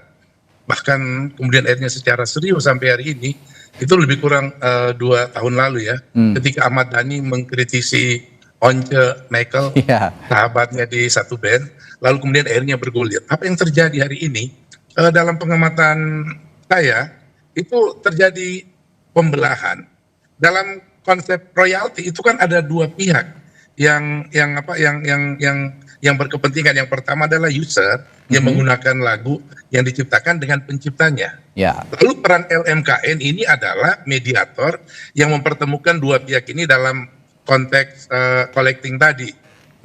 Speaker 6: bahkan kemudian akhirnya secara serius sampai hari ini, itu lebih kurang 2 tahun lalu ya, ketika Ahmad Dhani mengkritisi Once Michael, sahabatnya di satu band, lalu kemudian akhirnya bergulir. Apa yang terjadi hari ini, dalam pengamatan saya, itu terjadi pembelahan. Dalam konsep royalti itu kan ada 2 pihak yang berkepentingan. Yang pertama adalah user yang menggunakan lagu yang diciptakan dengan penciptanya.
Speaker 2: Ya.
Speaker 6: Lalu peran LMKN ini adalah mediator yang mempertemukan 2 pihak ini dalam konteks collecting tadi.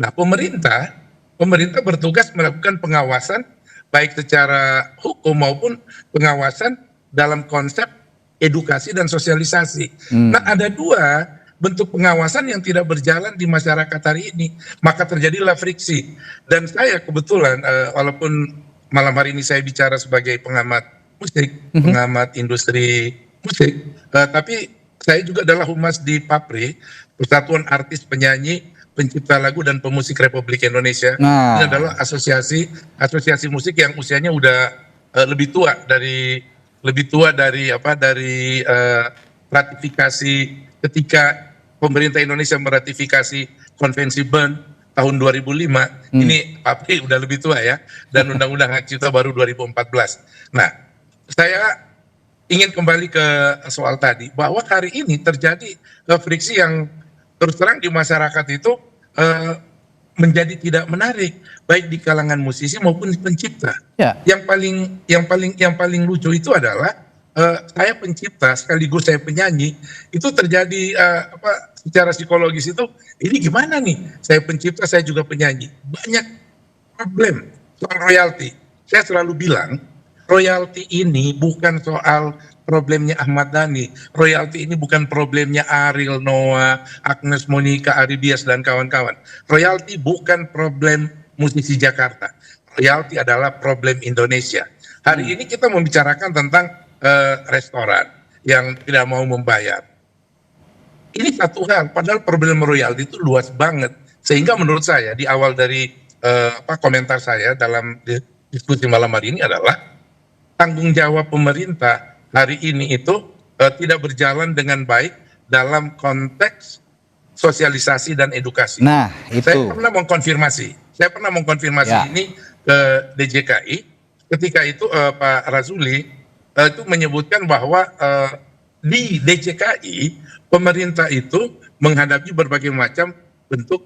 Speaker 6: Nah, pemerintah bertugas melakukan pengawasan baik secara hukum maupun pengawasan dalam konsep edukasi dan sosialisasi. Nah, ada 2 bentuk pengawasan yang tidak berjalan di masyarakat hari ini, maka terjadilah friksi. Dan saya kebetulan, walaupun malam hari ini saya bicara sebagai pengamat musik, pengamat industri musik, tapi saya juga adalah humas di PAPRI, Persatuan Artis Penyanyi Pencipta Lagu dan Pemusik Republik Indonesia. Ini adalah asosiasi musik yang usianya udah lebih tua dari ratifikasi ketika pemerintah Indonesia meratifikasi Konvensi Bern tahun 2005. Ini PAPRI udah lebih tua ya, dan Undang-Undang Hak Cipta baru 2014. Nah, saya ingin kembali ke soal tadi, bahwa hari ini terjadi friksi yang terus terang di masyarakat itu menjadi tidak menarik, baik di kalangan musisi maupun pencipta.
Speaker 2: Ya.
Speaker 6: Yang paling lucu itu adalah saya pencipta sekaligus saya penyanyi, itu terjadi secara psikologis itu, ini gimana nih? Saya pencipta, saya juga penyanyi. Banyak problem soal royalti. Saya selalu bilang, royalti ini bukan soal problemnya Ahmad Dhani. Royalti ini bukan problemnya Ariel Noah, Agnes Monica, Ari Dias, dan kawan-kawan. Royalti bukan problem musisi Jakarta. Royalti adalah problem Indonesia. Hari ini kita membicarakan tentang restoran yang tidak mau membayar. Ini satu hal, padahal problem royalti itu luas banget. Sehingga menurut saya, di awal dari komentar saya dalam diskusi malam hari ini adalah tanggung jawab pemerintah hari ini itu tidak berjalan dengan baik dalam konteks sosialisasi dan edukasi.
Speaker 2: Nah, itu.
Speaker 6: Saya pernah mengkonfirmasi ini ke DJKI. Ketika itu Pak Razuli itu menyebutkan bahwa di DCKI pemerintah itu menghadapi berbagai macam bentuk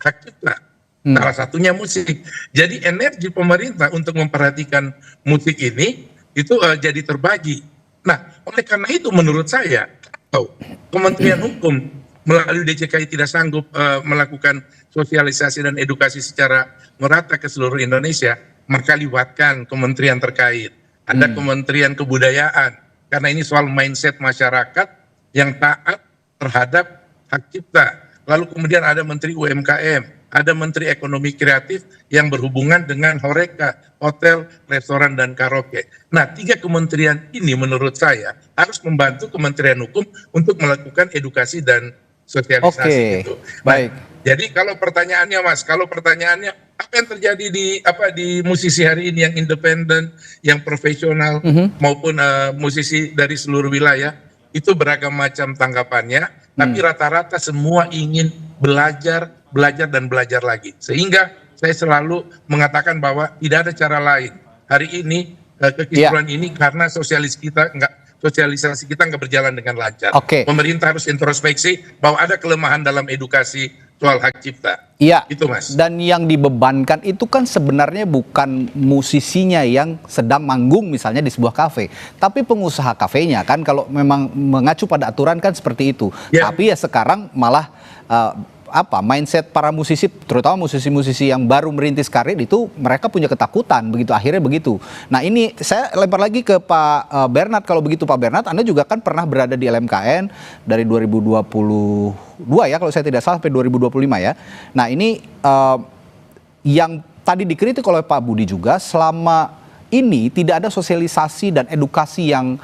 Speaker 6: hak cipta. Salah satunya musik. Jadi energi pemerintah untuk memperhatikan musik ini itu jadi terbagi. Nah, oleh karena itu menurut saya, kalau Kementerian Hukum melalui DCKI tidak sanggup melakukan sosialisasi dan edukasi secara merata ke seluruh Indonesia, maka libatkan kementerian terkait. Ada Kementerian Kebudayaan, karena ini soal mindset masyarakat yang taat terhadap hak cipta. Lalu kemudian ada Menteri UMKM, ada Menteri Ekonomi Kreatif yang berhubungan dengan Horeca, hotel, restoran, dan karaoke. Nah, 3 kementerian ini menurut saya harus membantu Kementerian Hukum untuk melakukan edukasi dan sosialisasi itu.
Speaker 2: Baik.
Speaker 6: Jadi kalau pertanyaannya Mas, apa yang terjadi di musisi hari ini yang independen, yang profesional maupun musisi dari seluruh wilayah, itu beragam macam tanggapannya, tapi rata-rata semua ingin belajar dan belajar lagi. Sehingga saya selalu mengatakan bahwa tidak ada cara lain. Hari ini kekisruhan ini karena sosialisasi kita nggak berjalan dengan lancar. Pemerintah harus introspeksi bahwa ada kelemahan dalam edukasi soal hak cipta.
Speaker 2: Iya.
Speaker 6: Itu Mas.
Speaker 2: Dan yang dibebankan itu kan sebenarnya bukan musisinya yang sedang manggung misalnya di sebuah kafe, tapi pengusaha kafenya kan, kalau memang mengacu pada aturan kan seperti itu. Tapi ya sekarang malah mindset para musisi, terutama musisi-musisi yang baru merintis karir itu, mereka punya ketakutan begitu, akhirnya begitu. Nah, ini saya lempar lagi ke Pak Bernard. Kalau begitu Pak Bernard, Anda juga kan pernah berada di LMKN dari 2022 ya kalau saya tidak salah sampai 2025 ya. Nah, ini yang tadi dikritik oleh Pak Budi juga, selama ini tidak ada sosialisasi dan edukasi yang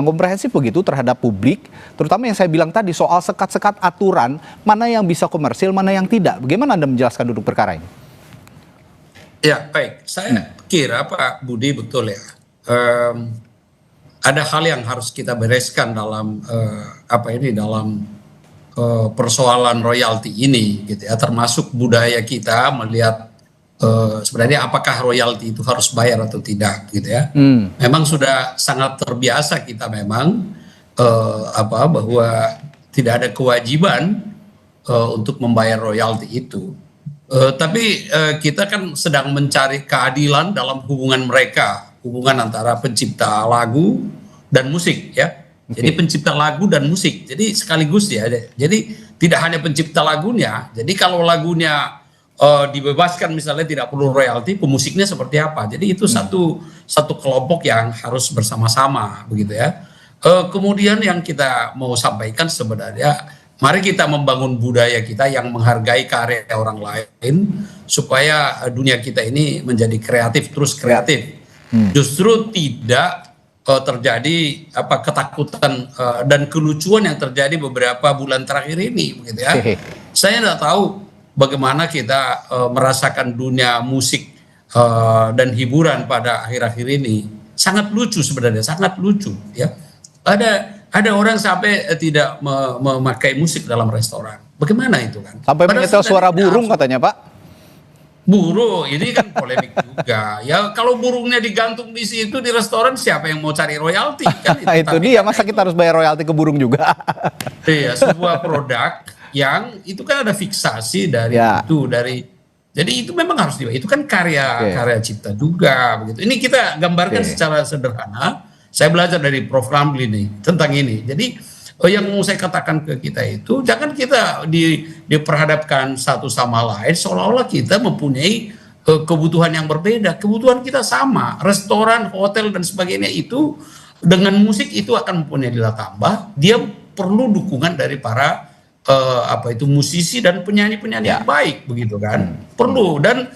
Speaker 2: komprehensif begitu terhadap publik, terutama yang saya bilang tadi soal sekat-sekat aturan, mana yang bisa komersil, mana yang tidak. Bagaimana Anda menjelaskan duduk perkara ini?
Speaker 5: Ya, baik. Saya kira Pak Budi betul ya. Ada hal yang harus kita bereskan dalam dalam persoalan royalti ini, gitu ya. Termasuk budaya kita melihat sebenarnya apakah royalti itu harus bayar atau tidak, gitu ya. Memang sudah sangat terbiasa kita memang bahwa tidak ada kewajiban untuk membayar royalti itu. Tapi kita kan sedang mencari keadilan dalam hubungan mereka, hubungan antara pencipta lagu dan musik ya. Jadi pencipta lagu dan musik. Jadi sekaligus ya. Jadi tidak hanya pencipta lagunya. Jadi kalau lagunya dibebaskan misalnya tidak perlu royalti, pemusiknya seperti apa? Jadi itu satu kelompok yang harus bersama-sama begitu ya. Kemudian yang kita mau sampaikan sebenarnya, mari kita membangun budaya kita yang menghargai karya orang lain supaya dunia kita ini menjadi kreatif, terus kreatif. Justru tidak terjadi ketakutan dan kelucuan yang terjadi beberapa bulan terakhir ini begitu ya. Saya tidak tahu bagaimana kita merasakan dunia musik dan hiburan pada akhir-akhir ini. Sangat lucu sebenarnya, sangat lucu ya. Ada orang sampai tidak memakai musik dalam restoran. Bagaimana itu kan?
Speaker 2: Sampai menyetel suara burung katanya Pak.
Speaker 5: Burung, ini kan polemik juga. Ya kalau burungnya digantung di situ di restoran, siapa yang mau cari royalti kan?
Speaker 2: Itu dia, masa kita harus bayar royalti ke burung juga?
Speaker 5: Iya, sebuah produk yang itu kan ada fiksasi dari jadi itu memang harus itu kan karya cipta juga begitu. Ini kita gambarkan secara sederhana. Saya belajar dari Prof. Ramli nih tentang ini. Jadi yang mau saya katakan ke kita itu, jangan kita diperhadapkan satu sama lain seolah-olah kita mempunyai kebutuhan yang berbeda. Kebutuhan kita sama, restoran, hotel dan sebagainya itu dengan musik itu akan mempunyai nilai tambah. Dia perlu dukungan dari para musisi dan penyanyi-penyanyi yang baik begitu kan. Perlu, dan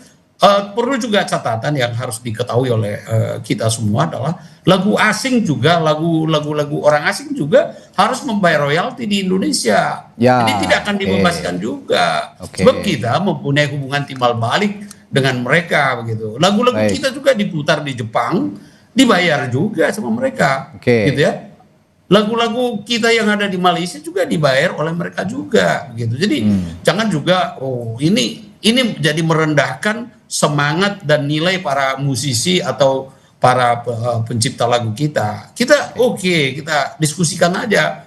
Speaker 5: perlu juga catatan yang harus diketahui oleh kita semua adalah lagu asing juga, lagu-lagu orang asing juga harus membayar royalti di Indonesia. Jadi tidak akan dibebaskan juga. Sebab kita mempunyai hubungan timbal balik dengan mereka begitu. Lagu-lagu kita juga diputar di Jepang, dibayar juga sama mereka. Gitu ya. Lagu-lagu kita yang ada di Malaysia juga dibayar oleh mereka juga gitu. Jadi jangan juga ini jadi merendahkan semangat dan nilai para musisi atau para pencipta lagu kita kita diskusikan aja.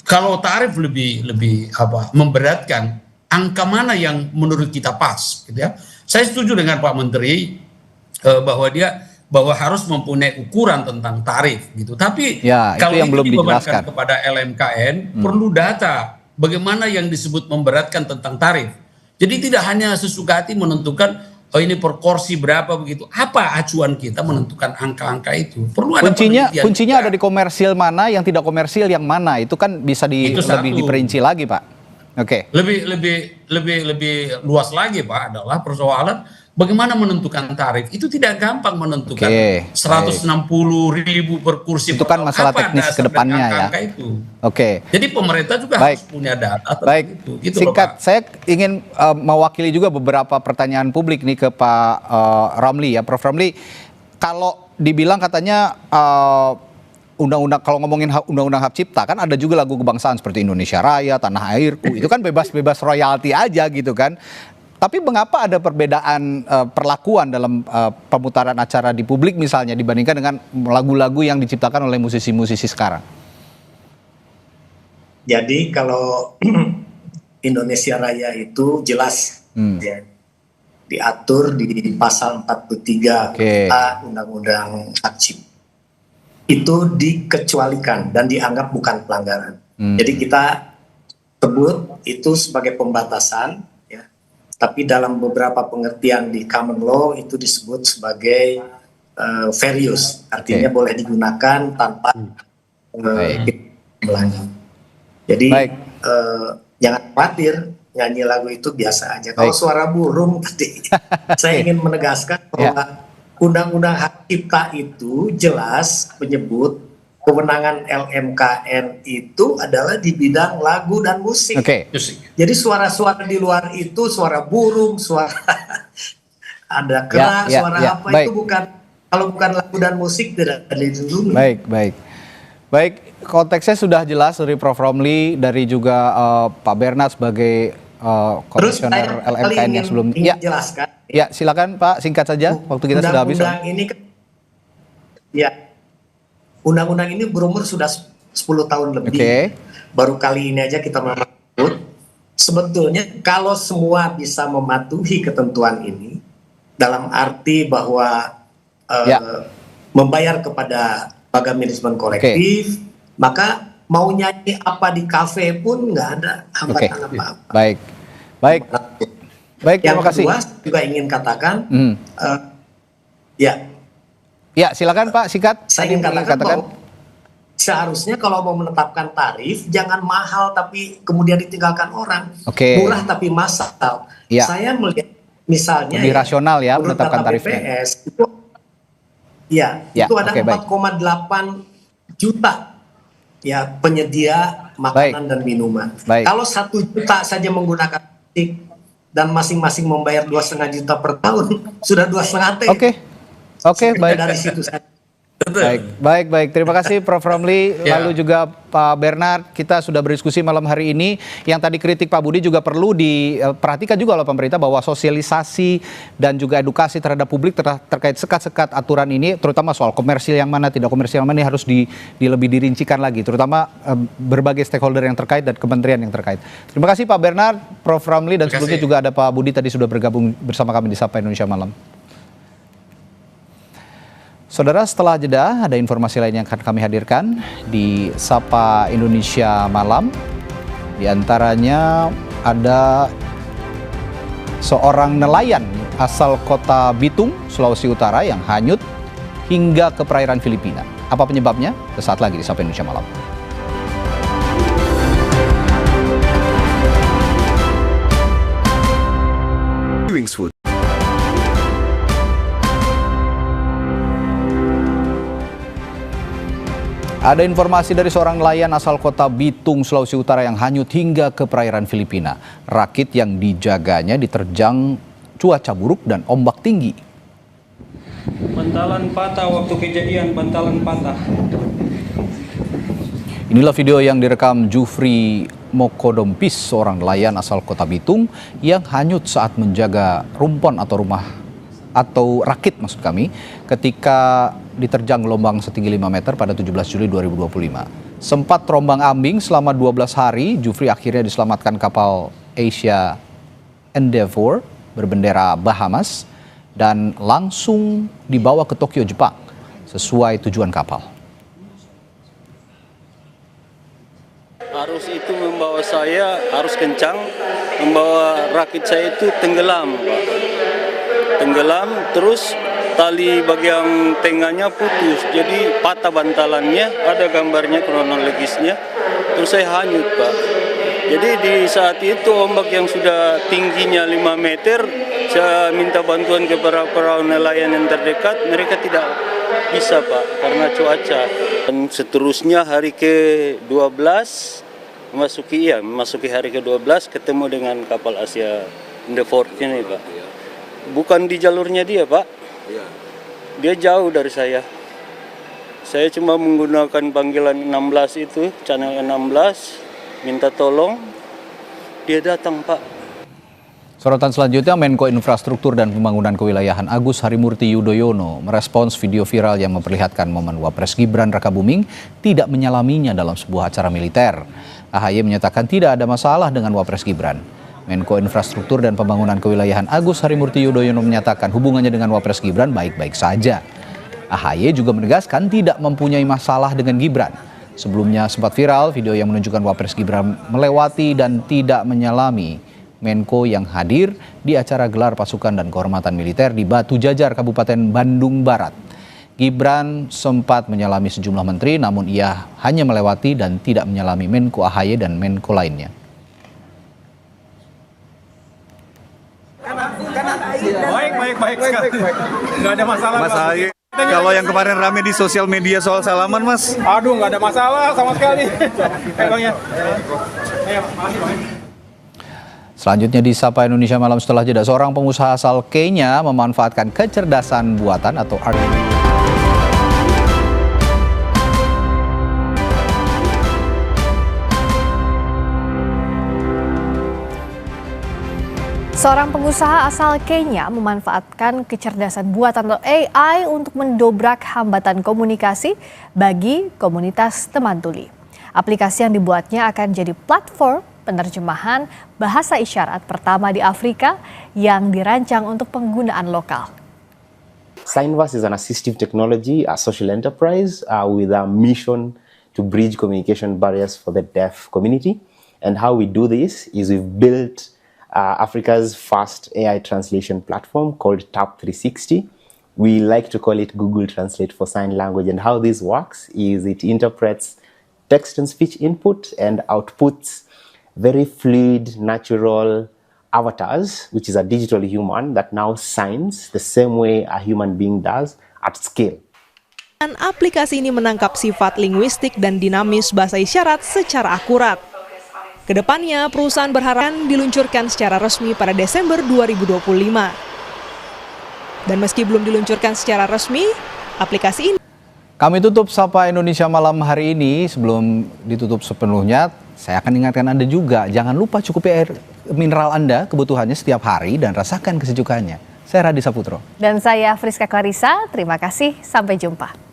Speaker 5: Kalau tarif lebih memberatkan, angka mana yang menurut kita pas, gitu ya. Saya setuju dengan Pak Menteri bahwa harus mempunyai ukuran tentang tarif, gitu. Tapi kalau
Speaker 2: yang belum
Speaker 5: dibebankan
Speaker 2: dijelaskan
Speaker 5: kepada LMKN, perlu data bagaimana yang disebut memberatkan tentang tarif. Jadi tidak hanya sesuka hati menentukan ini per kursi berapa begitu. Apa acuan kita menentukan angka-angka itu? Perlu ada
Speaker 2: kuncinya ada di komersil mana, yang tidak komersil yang mana. Itu kan bisa lebih diperinci lagi, Pak. Oke.
Speaker 5: Lebih luas lagi, Pak, adalah persoalan bagaimana menentukan tarif. Itu tidak gampang menentukan 160.000 per kursi.
Speaker 2: Itu kan masalah teknis ke depannya ya. Oke.
Speaker 5: Jadi pemerintah juga harus punya data tentang itu. Gitu
Speaker 2: Singkat, saya ingin mewakili juga beberapa pertanyaan publik nih ke Pak Ramli ya. Prof Ramli, kalau dibilang katanya undang-undang, kalau ngomongin undang-undang hak cipta kan ada juga lagu kebangsaan seperti Indonesia Raya, Tanah Airku, itu kan bebas royalti aja gitu kan. Tapi mengapa ada perbedaan perlakuan dalam pemutaran acara di publik misalnya dibandingkan dengan lagu-lagu yang diciptakan oleh musisi-musisi sekarang?
Speaker 7: Jadi kalau Indonesia Raya itu jelas ya, diatur di pasal 43 Undang-Undang Hak Cipta. Itu dikecualikan dan dianggap bukan pelanggaran. Jadi kita sebut itu sebagai pembatasan, ya. Tapi dalam beberapa pengertian di common law itu disebut sebagai fair use, artinya boleh digunakan tanpa melanggar. Jadi jangan khawatir, nyanyi lagu itu biasa aja. Kalau suara burung tadi, saya ingin menegaskan bahwa Undang-Undang Hak Cipta itu jelas menyebut kewenangan LMKN itu adalah di bidang lagu dan musik. Jadi suara-suara di luar itu, suara burung, suara ada kera, suara apa itu bukan, kalau bukan lagu dan musik tidak dilindungi.
Speaker 2: Baik, konteksnya sudah jelas dari Prof Ramli, dari juga Pak Bernard sebagai komisioner LMKN yang sebelumnya.
Speaker 7: Jelaskan.
Speaker 2: Ya, silakan Pak, singkat saja. Waktu kita sudah habis.
Speaker 7: Undang-undang ini berumur sudah 10 tahun lebih. Baru kali ini aja kita mematuhi. Sebetulnya kalau semua bisa mematuhi ketentuan ini, dalam arti bahwa membayar kepada lembaga manajemen kolektif, maka mau nyanyi apa di kafe pun nggak ada hambatan apa-apa.
Speaker 2: Baik, terima kasih.
Speaker 7: Yang kedua juga ingin katakan,
Speaker 2: silakan Pak, singkat.
Speaker 7: Saya ingin katakan bahwa seharusnya kalau mau menetapkan tarif, jangan mahal tapi kemudian ditinggalkan orang. Murah tapi massal. Saya melihat misalnya
Speaker 2: lebih rasional ya menetapkan tarifnya.
Speaker 7: BPS itu ada 4,8 juta ya penyedia makanan dan minuman. Kalau 1 juta saja menggunakan musik dan masing-masing membayar 2,5 juta per tahun, sudah 2,5 T. Baik. Dari situ saja.
Speaker 2: Baik. Terima kasih Prof Ramli, lalu juga Pak Bernard. Kita sudah berdiskusi malam hari ini. Yang tadi kritik Pak Budi juga perlu diperhatikan juga oleh pemerintah bahwa sosialisasi dan juga edukasi terhadap publik terkait sekat-sekat aturan ini, terutama soal komersil yang mana, tidak komersil yang mana, ini harus lebih dirincikan lagi, terutama berbagai stakeholder yang terkait dan kementerian yang terkait. Terima kasih Pak Bernard, Prof Ramli, dan sebelumnya juga ada Pak Budi tadi sudah bergabung bersama kami di Sapa Indonesia Malam. Saudara, setelah jeda ada informasi lain yang akan kami hadirkan di Sapa Indonesia Malam. Di antaranya ada seorang nelayan asal kota Bitung, Sulawesi Utara yang hanyut hingga ke perairan Filipina. Apa penyebabnya? Sesaat lagi di Sapa Indonesia Malam. Ada informasi dari seorang nelayan asal kota Bitung, Sulawesi Utara yang hanyut hingga ke perairan Filipina. Rakit yang dijaganya diterjang cuaca buruk dan ombak tinggi.
Speaker 8: Bantalan patah waktu kejadian, bantalan patah.
Speaker 2: Inilah video yang direkam Jufri Mokodompis, seorang nelayan asal kota Bitung yang hanyut saat menjaga rumpon atau rumah atau rakit maksud kami ketika diterjang gelombang setinggi 5 meter pada 17 Juli 2025. Sempat terombang-ambing selama 12 hari, Jufri akhirnya diselamatkan kapal Asia Endeavour berbendera Bahamas dan langsung dibawa ke Tokyo, Jepang, sesuai tujuan kapal.
Speaker 8: Arus itu membawa saya, arus kencang, membawa rakit saya itu tenggelam, Pak. Tenggelam, terus tali bagian tengahnya putus, jadi patah bantalannya, ada gambarnya kronologisnya, terus saya hanyut, Pak. Jadi di saat itu ombak yang sudah tingginya 5 meter, saya minta bantuan kepada perahu nelayan yang terdekat, mereka tidak bisa, Pak, karena cuaca. Dan seterusnya hari ke-12, memasuki hari ke-12 ketemu dengan kapal Asia Endeavour ini, Pak. Bukan di jalurnya dia, Pak. Dia jauh dari saya. Saya cuma menggunakan panggilan 16 itu, channel 16, minta tolong. Dia datang, Pak.
Speaker 2: Sorotan selanjutnya, Menko Infrastruktur dan Pembangunan Kewilayahan Agus Harimurti Yudhoyono merespons video viral yang memperlihatkan momen Wapres Gibran Rakabuming tidak menyalaminya dalam sebuah acara militer. AHY menyatakan tidak ada masalah dengan Wapres Gibran. Menko Infrastruktur dan Pembangunan Kewilayahan Agus Harimurti Yudhoyono menyatakan hubungannya dengan Wapres Gibran baik-baik saja. AHY juga menegaskan tidak mempunyai masalah dengan Gibran. Sebelumnya sempat viral video yang menunjukkan Wapres Gibran melewati dan tidak menyalami Menko yang hadir di acara gelar pasukan dan kehormatan militer di Batu Jajar, Kabupaten Bandung Barat. Gibran sempat menyalami sejumlah menteri, namun ia hanya melewati dan tidak menyalami Menko AHY dan Menko lainnya.
Speaker 9: Baik sekali. Nggak ada masalah. Mas AHY, kalau yang kemarin rame di sosial media soal salaman, Mas? Aduh, nggak ada masalah sama sekali. Emangnya.
Speaker 2: Selanjutnya di Sapa Indonesia Malam, setelah jeda, seorang pengusaha asal Kenya memanfaatkan kecerdasan buatan atau art.
Speaker 1: Seorang pengusaha asal Kenya memanfaatkan kecerdasan buatan atau AI untuk mendobrak hambatan komunikasi bagi komunitas teman tuli. Aplikasi yang dibuatnya akan jadi platform penerjemahan bahasa isyarat pertama di Afrika yang dirancang untuk penggunaan lokal.
Speaker 22: Signverse is an assistive technology, a social enterprise with a mission to bridge communication barriers for the deaf community. And how we do this is we've built Africa's first AI translation platform called TAP 360. We like to call it Google Translate for Sign Language. And how this works is it interprets text and speech input and outputs very fluid, natural avatars, which is a digital human that now signs the same way a human being does at scale.
Speaker 23: Dan aplikasi ini menangkap sifat linguistik dan dinamis bahasa isyarat secara akurat. Kedepannya, perusahaan berharap diluncurkan secara resmi pada Desember 2025. Dan meski belum diluncurkan secara resmi, aplikasi ini.
Speaker 2: Kami tutup Sapa Indonesia Malam hari ini. Sebelum ditutup sepenuhnya, saya akan ingatkan Anda juga, jangan lupa cukupi air mineral Anda kebutuhannya setiap hari dan rasakan kesejukannya. Saya Radi Saputro.
Speaker 1: Dan saya Friska Clarissa, terima kasih, sampai jumpa.